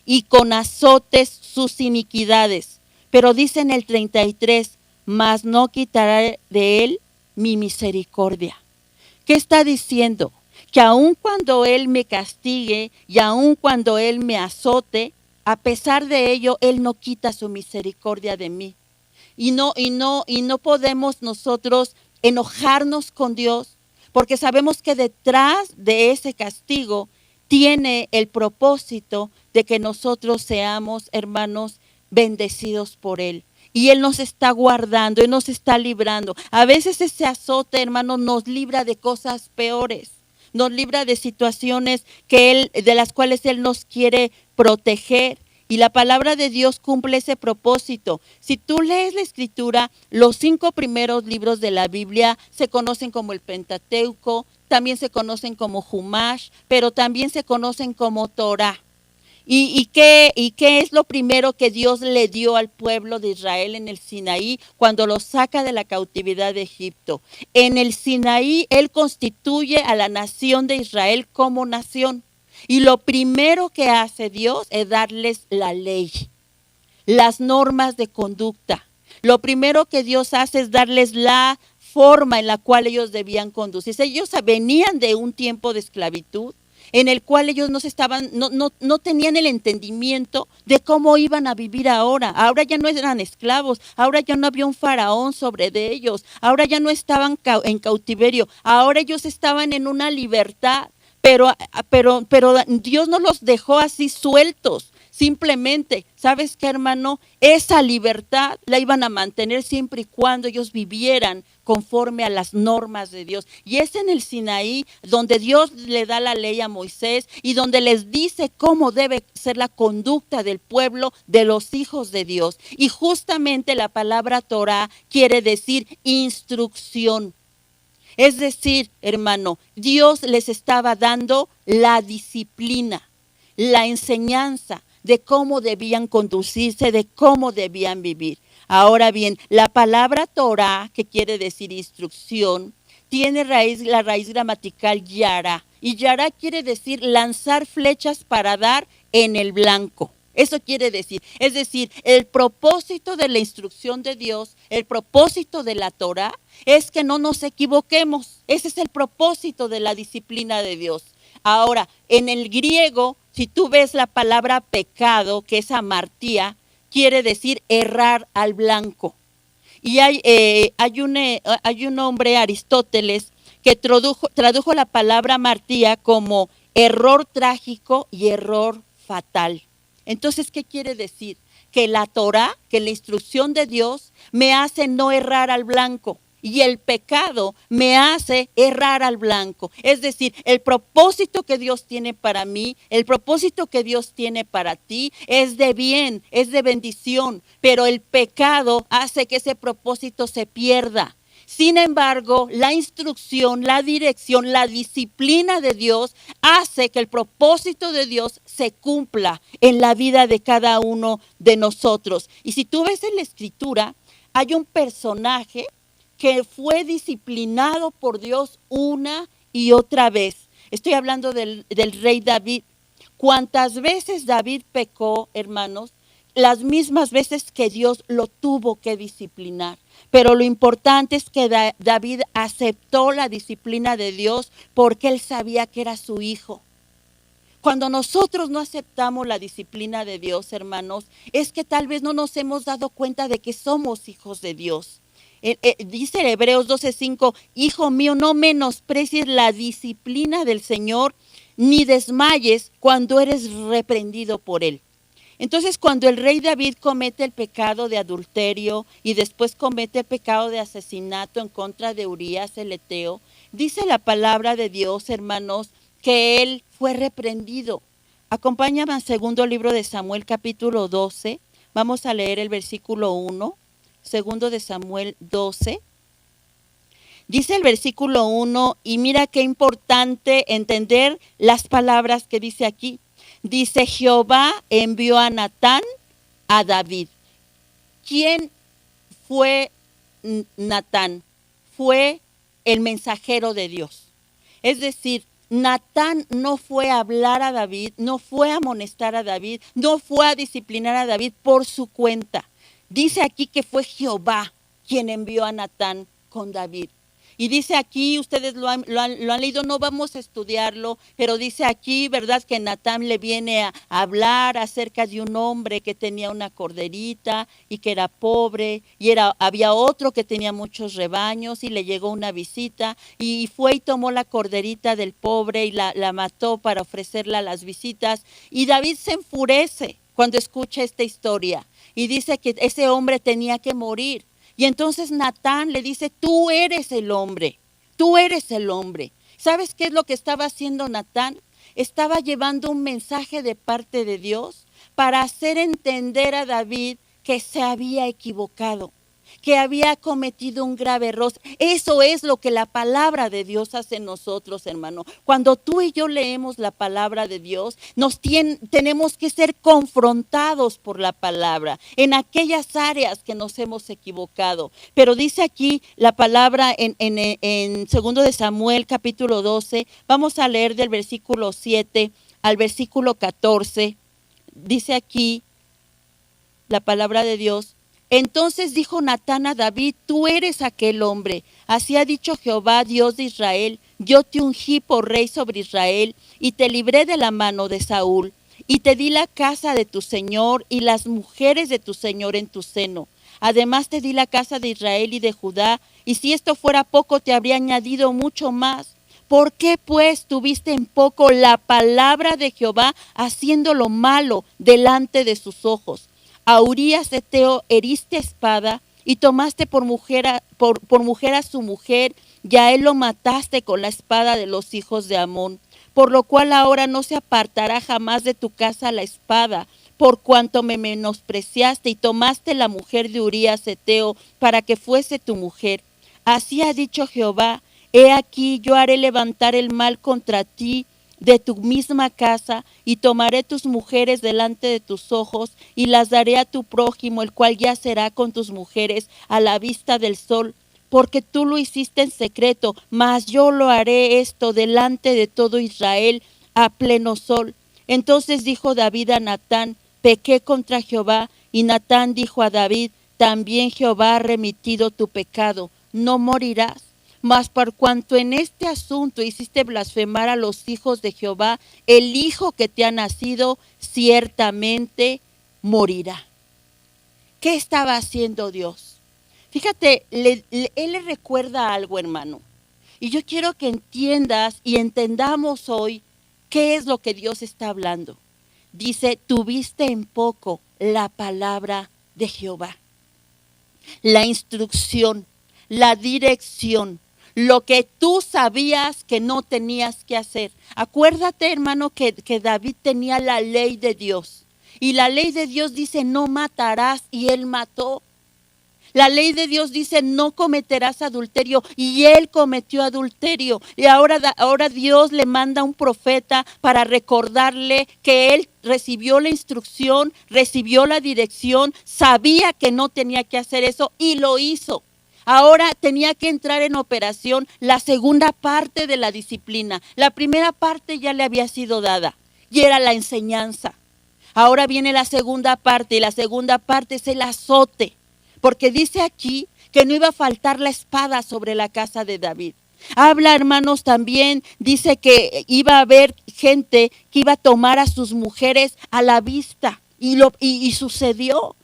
y con azotes sus iniquidades. Pero dice en el 33, mas no quitaré de él mi misericordia. ¿Qué está diciendo? Que aun cuando Él me castigue y aun cuando Él me azote, a pesar de ello, Él no quita su misericordia de mí. Y no podemos nosotros enojarnos con Dios, porque sabemos que detrás de ese castigo tiene el propósito de que nosotros seamos, hermanos, bendecidos por Él. Y Él nos está guardando, Él nos está librando. A veces ese azote, hermano, nos libra de cosas peores. Nos libra de situaciones de las cuales Él nos quiere proteger. Y la palabra de Dios cumple ese propósito. Si tú lees la Escritura, los 5 primeros libros de la Biblia se conocen como el Pentateuco, también se conocen como Humash, pero también se conocen como Torah. ¿Y qué es lo primero que Dios le dio al pueblo de Israel en el Sinaí cuando los saca de la cautividad de Egipto? En el Sinaí Él constituye a la nación de Israel como nación. Y lo primero que hace Dios es darles la ley, las normas de conducta. Lo primero que Dios hace es darles la forma en la cual ellos debían conducirse. Ellos venían de un tiempo de esclavitud en el cual ellos no tenían el entendimiento de cómo iban a vivir ahora. Ahora ya no eran esclavos, ahora ya no había un faraón sobre de ellos, ahora ya no estaban en cautiverio, ahora ellos estaban en una libertad, pero Dios no los dejó así sueltos. Simplemente, ¿sabes qué, hermano? Esa libertad la iban a mantener siempre y cuando ellos vivieran conforme a las normas de Dios. Y es en el Sinaí donde Dios le da la ley a Moisés y donde les dice cómo debe ser la conducta del pueblo, de los hijos de Dios. Y justamente la palabra Torah quiere decir instrucción. Es decir, hermano, Dios les estaba dando la disciplina, la enseñanza de cómo debían conducirse, de cómo debían vivir. Ahora bien, la palabra Torah, que quiere decir instrucción, tiene la raíz gramatical yara. Y yara quiere decir lanzar flechas para dar en el blanco. Eso quiere decir, es decir, el propósito de la instrucción de Dios, el propósito de la Torah, es que no nos equivoquemos. Ese es el propósito de la disciplina de Dios. Ahora, en el griego, si tú ves la palabra pecado, que es amartía, quiere decir errar al blanco. Y hay un hombre, Aristóteles, que tradujo la palabra amartía como error trágico y error fatal. Entonces, ¿qué quiere decir? Que la Torah, que la instrucción de Dios, me hace no errar al blanco. Y el pecado me hace errar al blanco. Es decir, el propósito que Dios tiene para mí, el propósito que Dios tiene para ti, es de bien, es de bendición. Pero el pecado hace que ese propósito se pierda. Sin embargo, la instrucción, la dirección, la disciplina de Dios hace que el propósito de Dios se cumpla en la vida de cada uno de nosotros. Y si tú ves en la Escritura, hay un personaje que fue disciplinado por Dios una y otra vez. Estoy hablando del rey David. ¿Cuántas veces David pecó, hermanos? Las mismas veces que Dios lo tuvo que disciplinar. Pero lo importante es que David aceptó la disciplina de Dios porque él sabía que era su hijo. Cuando nosotros no aceptamos la disciplina de Dios, hermanos, es que tal vez no nos hemos dado cuenta de que somos hijos de Dios. Dice Hebreos 12:5, hijo mío, no menosprecies la disciplina del Señor, ni desmayes cuando eres reprendido por Él. Entonces, cuando el rey David comete el pecado de adulterio y después comete el pecado de asesinato en contra de Urías el Eteo, dice la palabra de Dios, hermanos, que él fue reprendido. Acompáñame al segundo libro de Samuel, capítulo 12. Vamos a leer el versículo 1. Segundo de Samuel 12. Dice el versículo 1, y mira qué importante entender las palabras que dice aquí. Dice, Jehová envió a Natán a David. ¿Quién fue Natán? Fue el mensajero de Dios. Es decir, Natán no fue a hablar a David, no fue a amonestar a David, no fue a disciplinar a David por su cuenta. Dice aquí que fue Jehová quien envió a Natán con David. Y dice aquí, ustedes lo han leído, no vamos a estudiarlo, pero dice aquí, ¿verdad? Que Natán le viene a hablar acerca de un hombre que tenía una corderita y que era pobre, y había otro que tenía muchos rebaños y le llegó una visita y fue y tomó la corderita del pobre y la mató para ofrecerla a las visitas. Y David se enfurece cuando escucha esta historia y dice que ese hombre tenía que morir. Y entonces Natán le dice, tú eres el hombre, tú eres el hombre. ¿Sabes qué es lo que estaba haciendo Natán? Estaba llevando un mensaje de parte de Dios para hacer entender a David que se había equivocado. que había cometido un grave error. Eso es lo que la palabra de Dios hace en nosotros, hermano. Cuando tú y yo leemos la palabra de Dios, tenemos que ser confrontados por la palabra en aquellas áreas que nos hemos equivocado. Pero dice aquí la palabra en 2 de Samuel capítulo 12, vamos a leer del versículo 7 al versículo 14, dice aquí la palabra de Dios. Entonces dijo Natán a David, tú eres aquel hombre. Así ha dicho Jehová, Dios de Israel, yo te ungí por rey sobre Israel y te libré de la mano de Saúl y te di la casa de tu señor y las mujeres de tu señor en tu seno. Además te di la casa de Israel y de Judá, y si esto fuera poco te habría añadido mucho más. ¿Por qué pues tuviste en poco la palabra de Jehová haciendo lo malo delante de sus ojos? A Urías Eteo heriste espada y tomaste por mujer a su mujer, y a él lo mataste con la espada de los hijos de Amón. Por lo cual ahora no se apartará jamás de tu casa la espada, por cuanto me menospreciaste y tomaste la mujer de Urías Eteo para que fuese tu mujer. Así ha dicho Jehová, he aquí yo haré levantar el mal contra ti de tu misma casa, y tomaré tus mujeres delante de tus ojos, y las daré a tu prójimo, el cual yacerá con tus mujeres a la vista del sol, porque tú lo hiciste en secreto, mas yo lo haré esto delante de todo Israel a pleno sol. Entonces dijo David a Natán, pequé contra Jehová, y Natán dijo a David, también Jehová ha remitido tu pecado, no morirás. Mas por cuanto en este asunto hiciste blasfemar a los hijos de Jehová, el hijo que te ha nacido ciertamente morirá. ¿Qué estaba haciendo Dios? Fíjate, Él le recuerda algo, hermano. Y yo quiero que entiendas y entendamos hoy qué es lo que Dios está hablando. Dice, tuviste en poco la palabra de Jehová. La instrucción, la dirección, lo que tú sabías que no tenías que hacer. Acuérdate, hermano, que David tenía la ley de Dios. Y la ley de Dios dice, no matarás, y él mató. La ley de Dios dice, no cometerás adulterio, y él cometió adulterio. Y ahora Dios le manda un profeta para recordarle que él recibió la instrucción, recibió la dirección, sabía que no tenía que hacer eso y lo hizo. Ahora tenía que entrar en operación la segunda parte de la disciplina. La primera parte ya le había sido dada y era la enseñanza. Ahora viene la segunda parte, y la segunda parte es el azote. Porque dice aquí que no iba a faltar la espada sobre la casa de David. Habla, hermanos, también, dice que iba a haber gente que iba a tomar a sus mujeres a la vista. Y sucedió.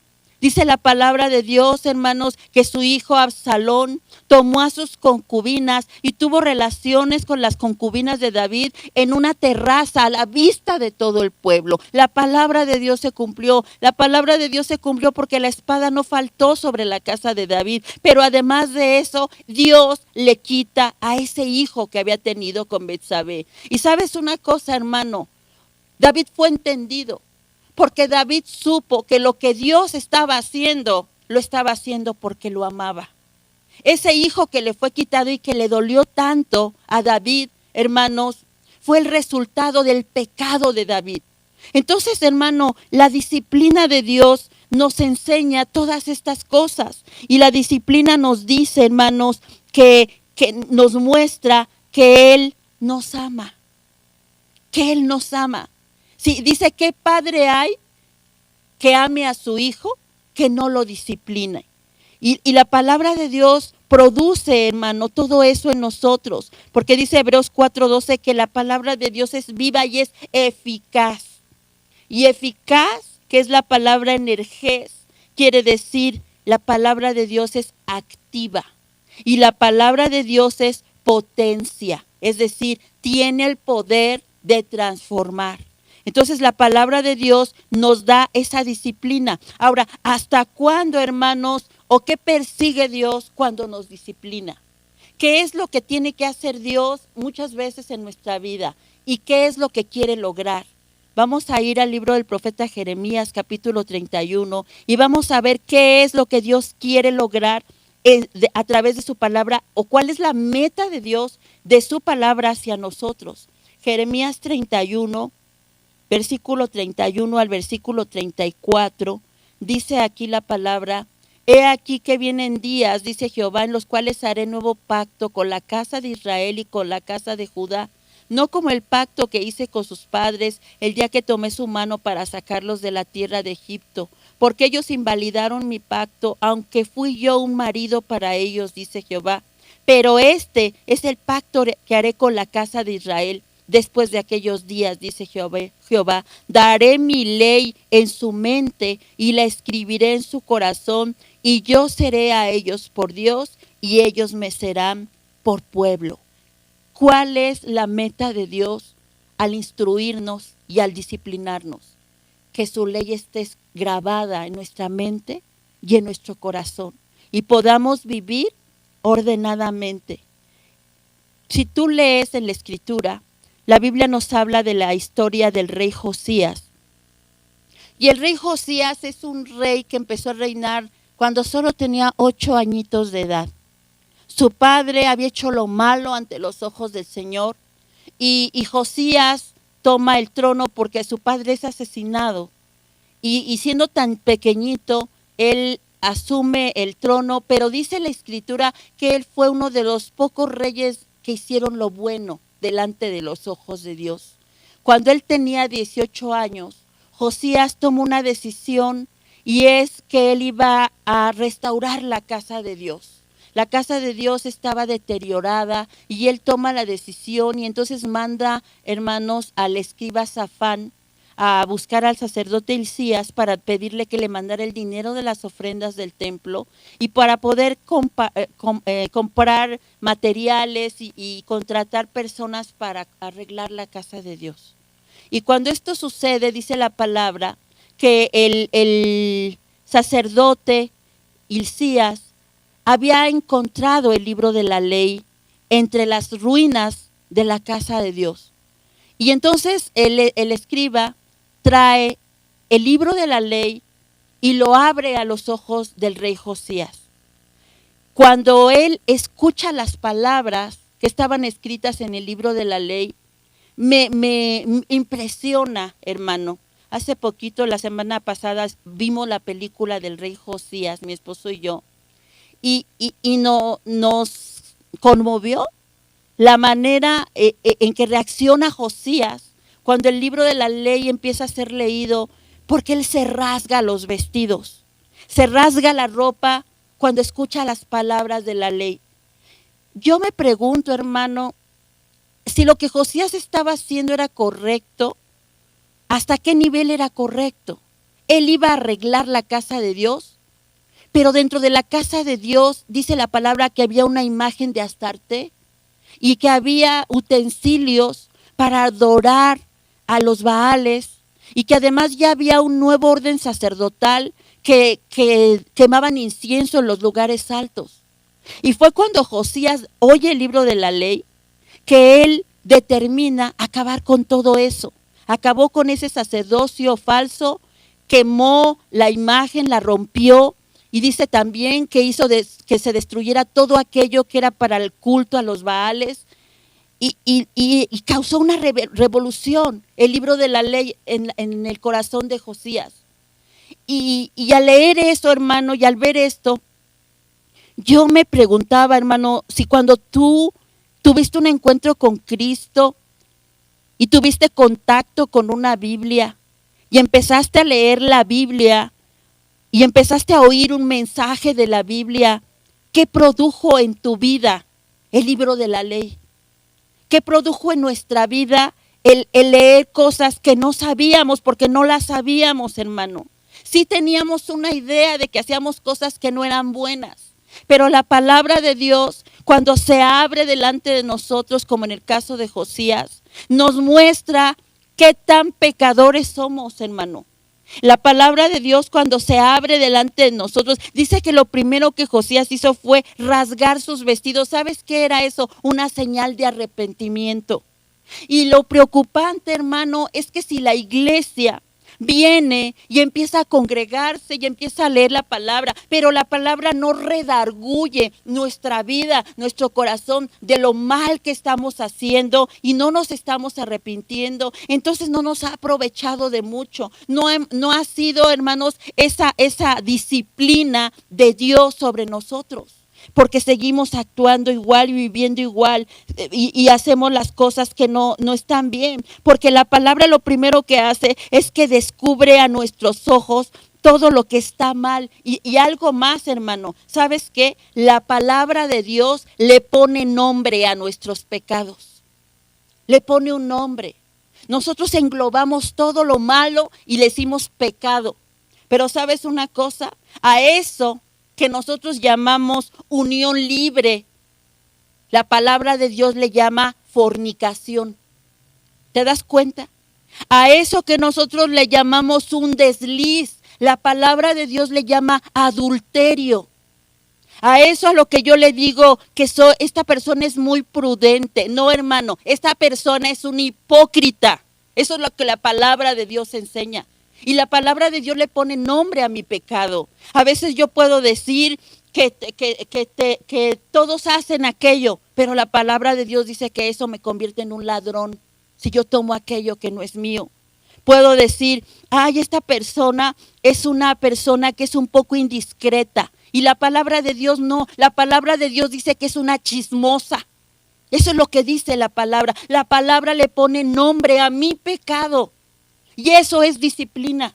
Dice la palabra de Dios, hermanos, que su hijo Absalón tomó a sus concubinas y tuvo relaciones con las concubinas de David en una terraza a la vista de todo el pueblo. La palabra de Dios se cumplió. La palabra de Dios se cumplió porque la espada no faltó sobre la casa de David. Pero además de eso, Dios le quita a ese hijo que había tenido con Betsabé. Y sabes una cosa, hermano, David fue entendido. Porque David supo que lo que Dios estaba haciendo, lo estaba haciendo porque lo amaba. Ese hijo que le fue quitado y que le dolió tanto a David, hermanos, fue el resultado del pecado de David. Entonces, hermano, la disciplina de Dios nos enseña todas estas cosas. Y la disciplina nos dice, hermanos, que nos muestra que Él nos ama. Que Él nos ama. Sí, dice, ¿qué padre hay que ame a su hijo que no lo discipline? Y la palabra de Dios produce, hermano, todo eso en nosotros. Porque dice Hebreos 4:12 que la palabra de Dios es viva y es eficaz. Y eficaz, que es la palabra energés, quiere decir la palabra de Dios es activa. Y la palabra de Dios es potencia. Es decir, tiene el poder de transformar. Entonces la palabra de Dios nos da esa disciplina. Ahora, ¿hasta cuándo, hermanos, o qué persigue Dios cuando nos disciplina? ¿Qué es lo que tiene que hacer Dios muchas veces en nuestra vida? ¿Y qué es lo que quiere lograr? vamos a ir al libro del profeta Jeremías, capítulo 31, y vamos a ver qué es lo que Dios quiere lograr a través de su palabra, o cuál es la meta de Dios de su palabra hacia nosotros. Jeremías 31, versículo 31 al versículo 34, dice aquí la palabra: he aquí que vienen días, dice Jehová, en los cuales haré nuevo pacto con la casa de Israel y con la casa de Judá, no como el pacto que hice con sus padres el día que tomé su mano para sacarlos de la tierra de Egipto, porque ellos invalidaron mi pacto, aunque fui yo un marido para ellos, dice Jehová. Pero este es el pacto que haré con la casa de Israel. Después de aquellos días, dice Jehová, daré mi ley en su mente y la escribiré en su corazón, y yo seré a ellos por Dios y ellos me serán por pueblo. ¿Cuál es la meta de Dios al instruirnos y al disciplinarnos? Que su ley esté grabada en nuestra mente y en nuestro corazón y podamos vivir ordenadamente. Si tú lees en la Escritura, la Biblia nos habla de la historia del rey Josías. Y el rey Josías es un rey que empezó a reinar cuando solo tenía 8 añitos de edad. Su padre había hecho lo malo ante los ojos del Señor y Josías toma el trono porque su padre es asesinado. Y siendo tan pequeñito, él asume el trono, pero dice la Escritura que él fue uno de los pocos reyes que hicieron lo bueno delante de los ojos de Dios. Cuando él tenía 18 años, Josías tomó una decisión, y es que él iba a restaurar la casa de Dios. La casa de Dios estaba deteriorada y él toma la decisión y entonces manda, hermanos, al escriba Safán a buscar al sacerdote Hilcías para pedirle que le mandara el dinero de las ofrendas del templo y para poder comprar materiales y contratar personas para arreglar la casa de Dios. Y cuando esto sucede, dice la palabra que el sacerdote Hilcías había encontrado el libro de la ley entre las ruinas de la casa de Dios. Y entonces el escriba trae el libro de la ley y lo abre a los ojos del rey Josías. Cuando él escucha las palabras que estaban escritas en el libro de la ley, me impresiona, hermano. Hace poquito, la semana pasada, vimos la película del rey Josías, mi esposo y yo, y nos conmovió la manera en que reacciona Josías cuando el libro de la ley empieza a ser leído, porque él se rasga los vestidos, se rasga la ropa cuando escucha las palabras de la ley. Yo me pregunto, hermano, si lo que Josías estaba haciendo era correcto, ¿hasta qué nivel era correcto? Él iba a arreglar la casa de Dios, pero dentro de la casa de Dios dice la palabra que había una imagen de Astarte y que había utensilios para adorar a los Baales y que además ya había un nuevo orden sacerdotal que quemaban incienso en los lugares altos. Y fue cuando Josías oye el libro de la ley que él determina acabar con todo eso. Acabó con ese sacerdocio falso, quemó la imagen, la rompió, y dice también que hizo que se destruyera todo aquello que era para el culto a los Baales, y causó una revolución el libro de la ley en el corazón de Josías. Y al leer eso, hermano, y al ver esto, yo me preguntaba, hermano, si cuando tú tuviste un encuentro con Cristo y tuviste contacto con una Biblia y empezaste a leer la Biblia y empezaste a oír un mensaje de la Biblia, ¿qué produjo en tu vida el libro de la ley? ¿Qué produjo en nuestra vida el leer cosas que no sabíamos, porque no las sabíamos, hermano? Sí teníamos una idea de que hacíamos cosas que no eran buenas, pero la palabra de Dios, cuando se abre delante de nosotros, como en el caso de Josías, nos muestra qué tan pecadores somos, hermano. La palabra de Dios, cuando se abre delante de nosotros, dice que lo primero que Josías hizo fue rasgar sus vestidos. ¿Sabes qué era eso? Una señal de arrepentimiento. Y lo preocupante, hermano, es que si la iglesia viene y empieza a congregarse y empieza a leer la palabra, pero la palabra no redarguye nuestra vida, nuestro corazón de lo mal que estamos haciendo y no nos estamos arrepintiendo, entonces no nos ha aprovechado de mucho. No ha sido, hermanos, esa disciplina de Dios sobre nosotros. Porque seguimos actuando igual y viviendo igual y hacemos las cosas que no están bien. Porque la palabra lo primero que hace es que descubre a nuestros ojos todo lo que está mal. Y algo más, hermano, ¿sabes qué? La palabra de Dios le pone nombre a nuestros pecados. Le pone un nombre. Nosotros englobamos todo lo malo y le decimos pecado. Pero ¿sabes una cosa? A eso que nosotros llamamos unión libre, la palabra de Dios le llama fornicación. ¿Te das cuenta? A eso que nosotros le llamamos un desliz, la palabra de Dios le llama adulterio. A eso a lo que yo le digo que esta persona es muy prudente. No, hermano, esta persona es un hipócrita. Eso es lo que la palabra de Dios enseña. Y la palabra de Dios le pone nombre a mi pecado. A veces yo puedo decir que todos hacen aquello, pero la palabra de Dios dice que eso me convierte en un ladrón si yo tomo aquello que no es mío. Puedo decir, ay, esta persona es una persona que es un poco indiscreta. Y la palabra de Dios no, la palabra de Dios dice que es una chismosa. Eso es lo que dice la palabra. La palabra le pone nombre a mi pecado. Y eso es disciplina.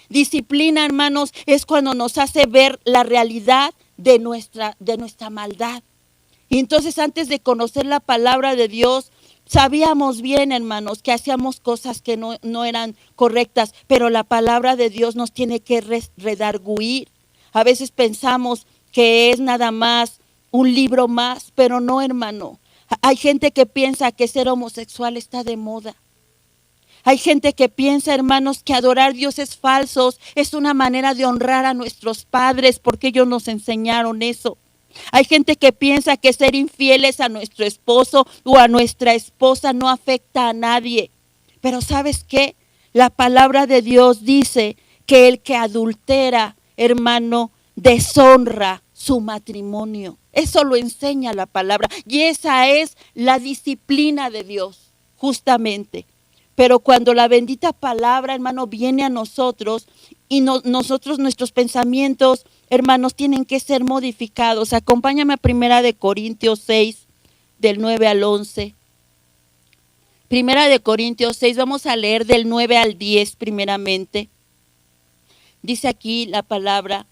Disciplina, hermanos, es cuando nos hace ver la realidad de nuestra maldad. Y entonces antes de conocer la palabra de Dios, sabíamos bien, hermanos, que hacíamos cosas que no eran correctas, pero la palabra de Dios nos tiene que redarguir. A veces pensamos que es nada más un libro más, pero no, hermano. Hay gente que piensa que ser homosexual está de moda. Hay gente que piensa, hermanos, que adorar dioses falsos es una manera de honrar a nuestros padres porque ellos nos enseñaron eso. Hay gente que piensa que ser infieles a nuestro esposo o a nuestra esposa no afecta a nadie. Pero ¿sabes qué? La palabra de Dios dice que el que adultera, hermano, deshonra su matrimonio. Eso lo enseña la palabra. Y esa es la disciplina de Dios, justamente. Pero cuando la bendita palabra, hermano, viene a nosotros y nuestros pensamientos, hermanos, tienen que ser modificados. Acompáñame a 1 Corintios 6, del 9 al 11. 1 Corintios 6, vamos a leer del 9 al 10 primeramente. Dice aquí la palabra,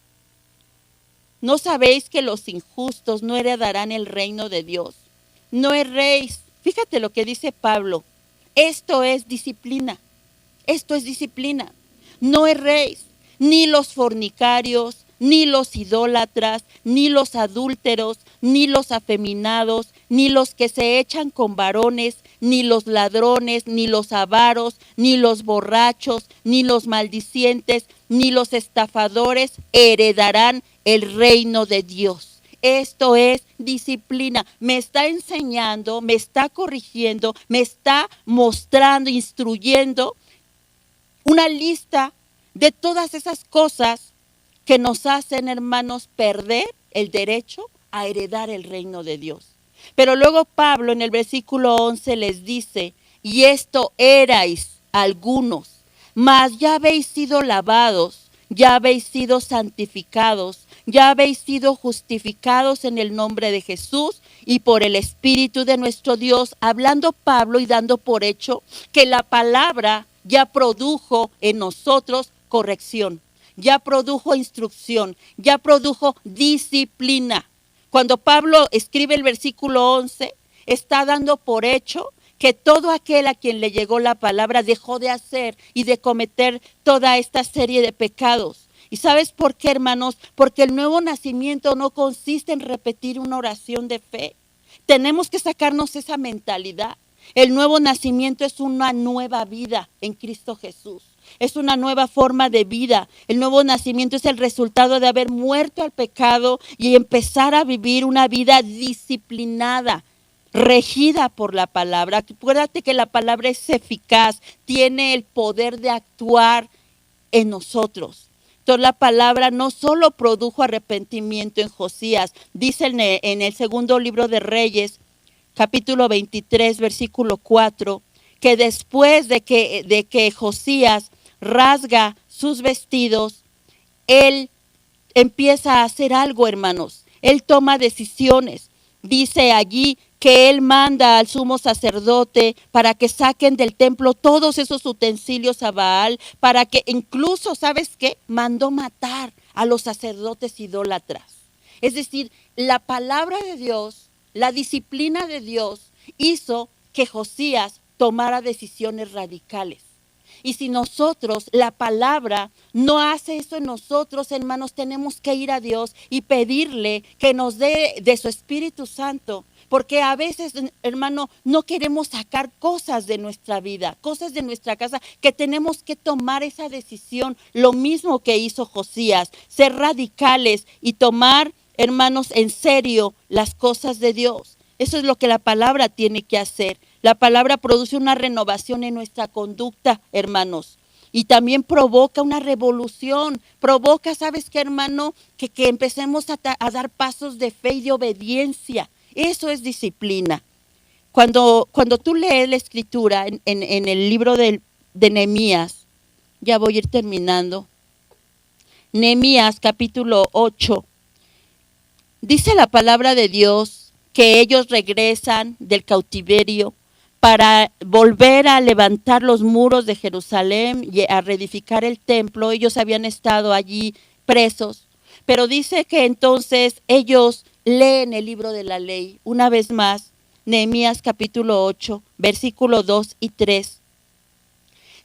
¿no sabéis que los injustos no heredarán el reino de Dios? No erréis. Fíjate lo que dice Pablo. Esto es disciplina. Esto es disciplina. No erréis, ni los fornicarios, ni los idólatras, ni los adúlteros, ni los afeminados, ni los que se echan con varones, ni los ladrones, ni los avaros, ni los borrachos, ni los maldicientes, ni los estafadores heredarán el reino de Dios. Esto es disciplina. Me está enseñando, me está corrigiendo, me está mostrando, instruyendo una lista de todas esas cosas que nos hacen, hermanos, perder el derecho a heredar el reino de Dios. Pero luego Pablo en el versículo 11 les dice, y esto erais algunos, mas ya habéis sido lavados, ya habéis sido santificados, ya habéis sido justificados en el nombre de Jesús y por el Espíritu de nuestro Dios, hablando Pablo y dando por hecho que la palabra ya produjo en nosotros corrección, ya produjo instrucción, ya produjo disciplina. Cuando Pablo escribe el versículo 11, está dando por hecho que todo aquel a quien le llegó la palabra dejó de hacer y de cometer toda esta serie de pecados. ¿Y sabes por qué, hermanos? Porque el nuevo nacimiento no consiste en repetir una oración de fe. Tenemos que sacarnos esa mentalidad. El nuevo nacimiento es una nueva vida en Cristo Jesús. Es una nueva forma de vida. El nuevo nacimiento es el resultado de haber muerto al pecado y empezar a vivir una vida disciplinada. regida por la palabra. Acuérdate que la palabra es eficaz, tiene el poder de actuar en nosotros. Entonces la palabra no solo produjo arrepentimiento en Josías, dice en el segundo libro de Reyes, capítulo 23, versículo 4, que después de que Josías rasga sus vestidos, él empieza a hacer algo, hermanos. Él toma decisiones. Dice allí que él manda al sumo sacerdote para que saquen del templo todos esos utensilios a Baal, para que incluso, ¿sabes qué? Mandó matar a los sacerdotes idólatras. Es decir, la palabra de Dios, la disciplina de Dios hizo que Josías tomara decisiones radicales. Y si nosotros, la palabra, no hace eso en nosotros, hermanos, tenemos que ir a Dios y pedirle que nos dé de su Espíritu Santo. Porque a veces, hermano, no queremos sacar cosas de nuestra vida, cosas de nuestra casa, que tenemos que tomar esa decisión. Lo mismo que hizo Josías, ser radicales y tomar, hermanos, en serio las cosas de Dios. Eso es lo que la palabra tiene que hacer. La palabra produce una renovación en nuestra conducta, hermanos. Y también provoca una revolución. Provoca, ¿sabes qué, hermano? Que empecemos a dar pasos de fe y de obediencia. Eso es disciplina. Cuando tú lees la escritura en el libro de Nehemías, ya voy a ir terminando. Nehemías capítulo 8. Dice la palabra de Dios que ellos regresan del cautiverio para volver a levantar los muros de Jerusalén y a reedificar el templo. Ellos habían estado allí presos, pero dice que entonces ellos leen el libro de la ley. Una vez más, Nehemías capítulo 8, versículos 2 y 3.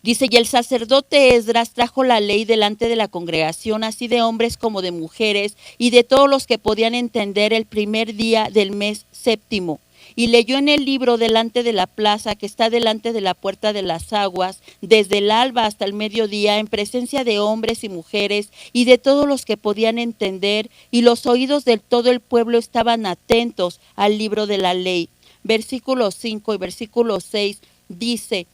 Dice, y el sacerdote Esdras trajo la ley delante de la congregación, así de hombres como de mujeres, y de todos los que podían entender el primer día del mes séptimo. Y leyó en el libro delante de la plaza que está delante de la puerta de las aguas, desde el alba hasta el mediodía, en presencia de hombres y mujeres, y de todos los que podían entender, y los oídos de todo el pueblo estaban atentos al libro de la ley. Versículo 5 y versículo 6 dice,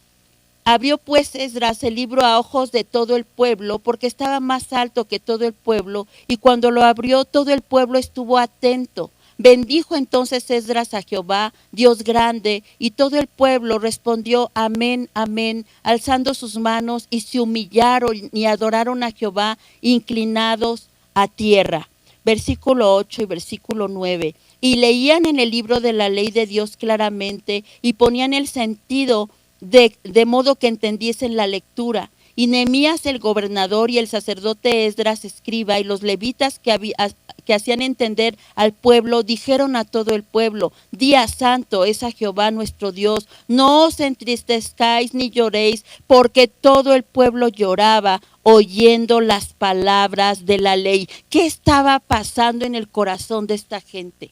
abrió pues Esdras el libro a ojos de todo el pueblo, porque estaba más alto que todo el pueblo, y cuando lo abrió todo el pueblo estuvo atento. Bendijo entonces Esdras a Jehová, Dios grande, y todo el pueblo respondió amén, amén, alzando sus manos, y se humillaron y adoraron a Jehová, inclinados a tierra. Versículo 8 y versículo 9. Y leían en el libro de la ley de Dios claramente, y ponían el sentido de modo que entendiesen la lectura. Y Nehemías el gobernador y el sacerdote Esdras escriba y los levitas que hacían entender al pueblo dijeron a todo el pueblo, día santo es a Jehová nuestro Dios, no os entristezcáis ni lloréis, porque todo el pueblo lloraba oyendo las palabras de la ley. ¿Qué estaba pasando en el corazón de esta gente?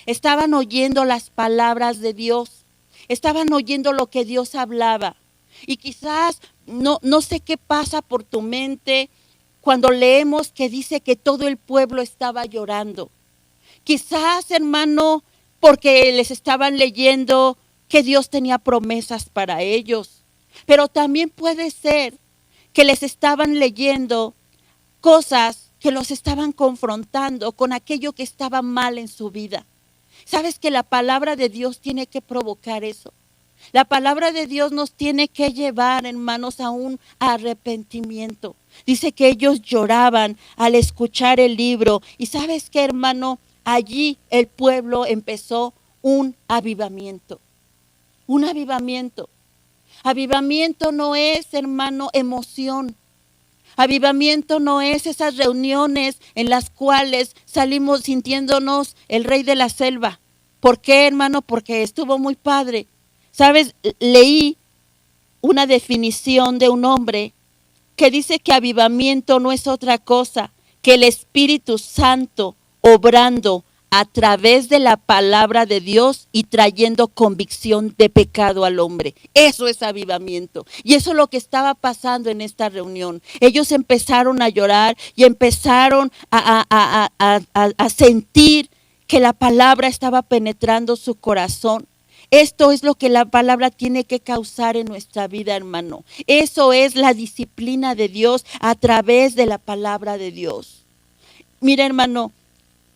Estaban oyendo las palabras de Dios. Estaban oyendo lo que Dios hablaba. Y quizás no sé qué pasa por tu mente cuando leemos que dice que todo el pueblo estaba llorando. Quizás, hermano, porque les estaban leyendo que Dios tenía promesas para ellos. Pero también puede ser que les estaban leyendo cosas que los estaban confrontando con aquello que estaba mal en su vida. ¿Sabes que la palabra de Dios tiene que provocar eso? La palabra de Dios nos tiene que llevar, hermanos, a un arrepentimiento. Dice que ellos lloraban al escuchar el libro. Y ¿sabes qué, hermano? Allí el pueblo empezó un avivamiento. Un avivamiento. Avivamiento no es, hermano, emoción. Avivamiento no es esas reuniones en las cuales salimos sintiéndonos el rey de la selva. ¿Por qué, hermano? Porque estuvo muy padre. ¿Sabes? Leí una definición de un hombre que dice que avivamiento no es otra cosa que el Espíritu Santo obrando a través de la palabra de Dios y trayendo convicción de pecado al hombre. Eso es avivamiento. Y eso es lo que estaba pasando en esta reunión. Ellos empezaron a llorar y empezaron a sentir que la palabra estaba penetrando su corazón. Esto es lo que la palabra tiene que causar en nuestra vida, hermano. Eso es la disciplina de Dios a través de la palabra de Dios. Mira, hermano,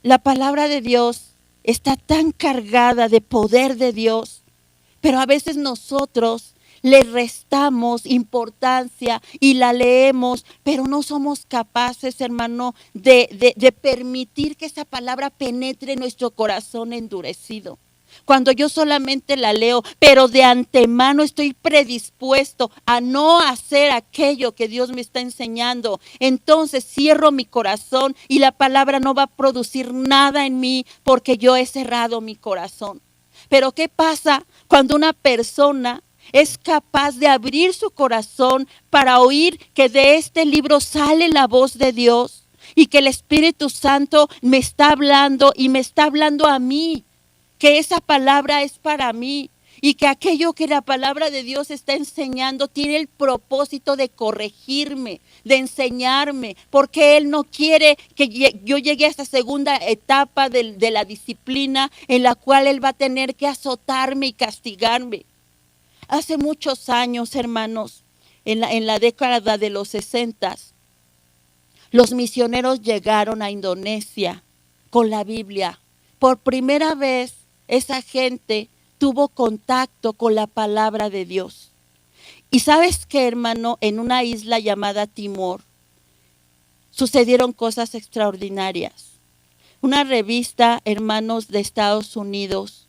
la palabra de Dios está tan cargada de poder de Dios, pero a veces nosotros le restamos importancia y la leemos, pero no somos capaces, hermano, de permitir que esa palabra penetre en nuestro corazón endurecido. Cuando yo solamente la leo, pero de antemano estoy predispuesto a no hacer aquello que Dios me está enseñando, entonces cierro mi corazón y la palabra no va a producir nada en mí porque yo he cerrado mi corazón. Pero ¿qué pasa cuando una persona es capaz de abrir su corazón para oír que de este libro sale la voz de Dios y que el Espíritu Santo me está hablando y me está hablando a mí? Que esa palabra es para mí y que aquello que la palabra de Dios está enseñando tiene el propósito de corregirme, de enseñarme, porque Él no quiere que yo llegue a esa segunda etapa de la disciplina en la cual Él va a tener que azotarme y castigarme. Hace muchos años, hermanos, en la década de los 60, los misioneros llegaron a Indonesia con la Biblia. Por primera vez, esa gente tuvo contacto con la palabra de Dios. Y sabes qué, hermano, en una isla llamada Timor sucedieron cosas extraordinarias. Una revista, hermanos, de Estados Unidos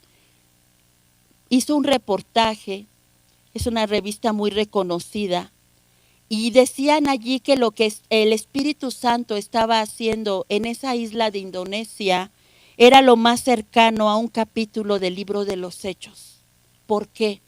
hizo un reportaje, es una revista muy reconocida, y decían allí que lo que el Espíritu Santo estaba haciendo en esa isla de Indonesia era lo más cercano a un capítulo del libro de los Hechos. ¿Por qué?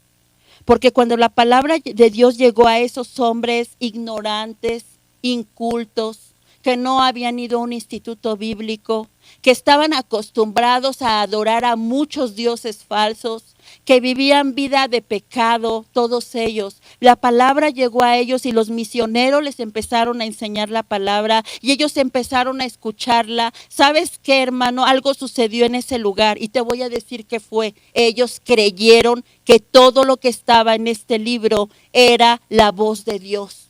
Porque cuando la palabra de Dios llegó a esos hombres ignorantes, incultos, que no habían ido a un instituto bíblico, que estaban acostumbrados a adorar a muchos dioses falsos, que vivían vida de pecado, todos ellos. La palabra llegó a ellos y los misioneros les empezaron a enseñar la palabra y ellos empezaron a escucharla. ¿Sabes qué, hermano? Algo sucedió en ese lugar y te voy a decir qué fue. Ellos creyeron que todo lo que estaba en este libro era la voz de Dios.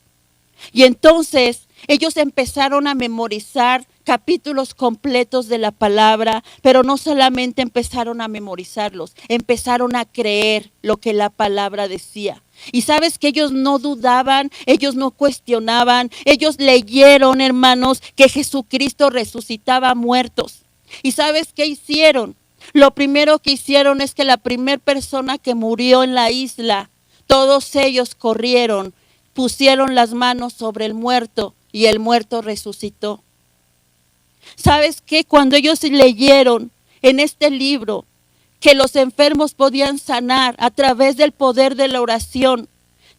Y entonces ellos empezaron a memorizar capítulos completos de la palabra, pero no solamente empezaron a memorizarlos, empezaron a creer lo que la palabra decía. Y sabes que ellos no dudaban, ellos no cuestionaban, ellos leyeron, hermanos, que Jesucristo resucitaba muertos. ¿Y sabes qué hicieron? Lo primero que hicieron es que la primera persona que murió en la isla, todos ellos corrieron, pusieron las manos sobre el muerto y el muerto resucitó. ¿Sabes qué? Cuando ellos leyeron en este libro que los enfermos podían sanar a través del poder de la oración,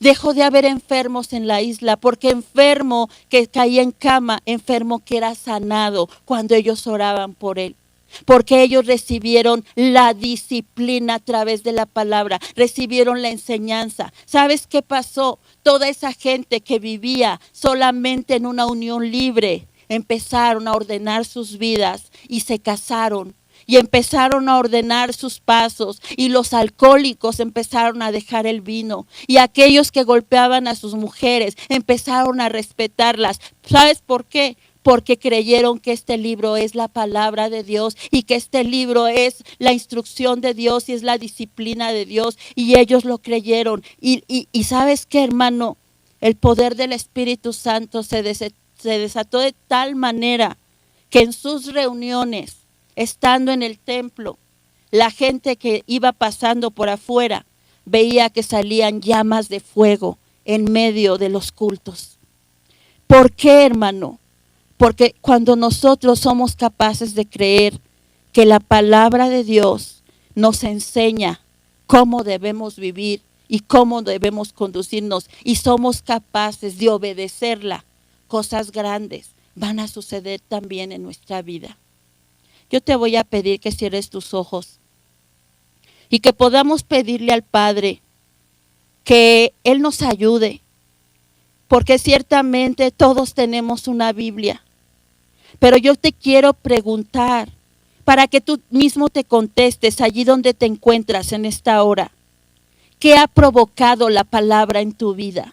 dejó de haber enfermos en la isla, porque enfermo que caía en cama, enfermo que era sanado cuando ellos oraban por él. Porque ellos recibieron la disciplina a través de la palabra, recibieron la enseñanza. ¿Sabes qué pasó? Toda esa gente que vivía solamente en una unión libre, empezaron a ordenar sus vidas y se casaron. Y empezaron a ordenar sus pasos y los alcohólicos empezaron a dejar el vino. Y aquellos que golpeaban a sus mujeres empezaron a respetarlas. ¿Sabes por qué? Porque creyeron que este libro es la palabra de Dios y que este libro es la instrucción de Dios y es la disciplina de Dios. Y ellos lo creyeron. Y ¿sabes qué, hermano? El poder del Espíritu Santo se desató de tal manera que en sus reuniones, estando en el templo, la gente que iba pasando por afuera veía que salían llamas de fuego en medio de los cultos. ¿Por qué, hermano? Porque cuando nosotros somos capaces de creer que la palabra de Dios nos enseña cómo debemos vivir y cómo debemos conducirnos y somos capaces de obedecerla, cosas grandes van a suceder también en nuestra vida. Yo te voy a pedir que cierres tus ojos y que podamos pedirle al Padre que Él nos ayude, porque ciertamente todos tenemos una Biblia. Pero yo te quiero preguntar, para que tú mismo te contestes allí donde te encuentras en esta hora. ¿Qué ha provocado la palabra en tu vida?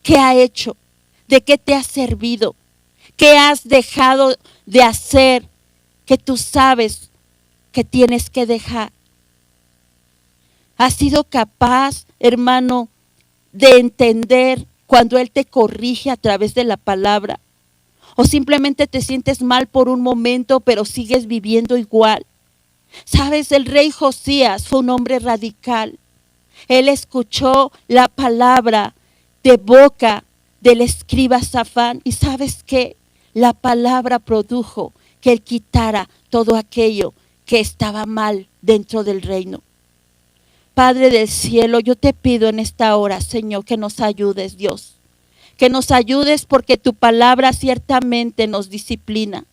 ¿Qué ha hecho? ¿De qué te ha servido? ¿Qué has dejado de hacer que tú sabes que tienes que dejar? ¿Has sido capaz, hermano, de entender cuando Él te corrige a través de la palabra? ¿O simplemente te sientes mal por un momento, pero sigues viviendo igual? Sabes, el rey Josías fue un hombre radical. Él escuchó la palabra de boca del escriba Safán. ¿Y sabes qué? La palabra produjo que él quitara todo aquello que estaba mal dentro del reino. Padre del cielo, yo te pido en esta hora, Señor, que nos ayudes, Dios. Que nos ayudes porque tu palabra ciertamente nos disciplina.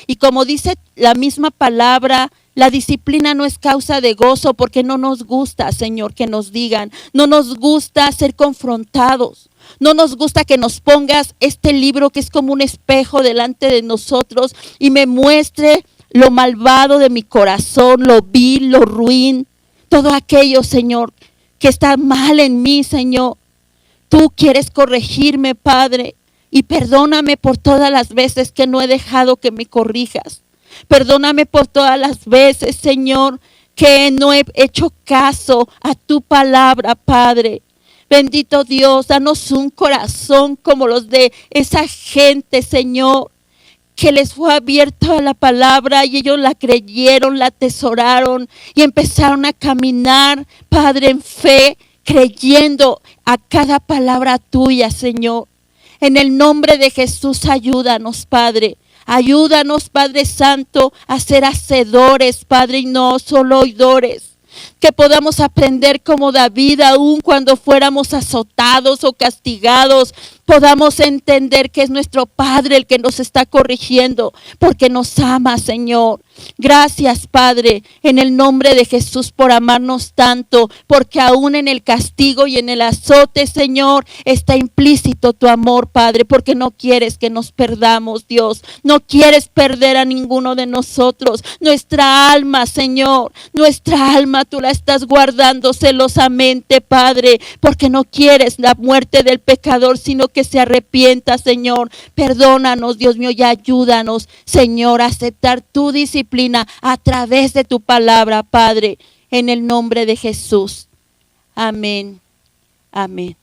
Y como dice la misma palabra, la disciplina no es causa de gozo porque no nos gusta, Señor, que nos digan. No nos gusta ser confrontados. No nos gusta que nos pongas este libro que es como un espejo delante de nosotros y me muestre lo malvado de mi corazón, lo vil, lo ruin. Todo aquello, Señor, que está mal en mí, Señor. Tú quieres corregirme, Padre, y perdóname por todas las veces que no he dejado que me corrijas. Perdóname por todas las veces, Señor, que no he hecho caso a tu palabra, Padre. Bendito Dios, danos un corazón como los de esa gente, Señor, que les fue abierto a la palabra y ellos la creyeron, la atesoraron y empezaron a caminar, Padre, en fe, creyendo a cada palabra tuya, Señor. En el nombre de Jesús, ayúdanos, Padre. Ayúdanos, Padre Santo, a ser hacedores, Padre, y no solo oidores. Que podamos aprender como David, aun cuando fuéramos azotados o castigados, podamos entender que es nuestro Padre el que nos está corrigiendo, porque nos ama, Señor. Gracias, Padre, en el nombre de Jesús por amarnos tanto, porque aún en el castigo y en el azote, Señor, está implícito tu amor, Padre, porque no quieres que nos perdamos, Dios. No quieres perder a ninguno de nosotros. Nuestra alma, Señor, nuestra alma tú la estás guardando celosamente, Padre, porque no quieres la muerte del pecador, sino que se arrepienta, Señor. Perdónanos, Dios mío, y ayúdanos, Señor, a aceptar tu disciplina a través de tu palabra, Padre, en el nombre de Jesús. Amén. Amén.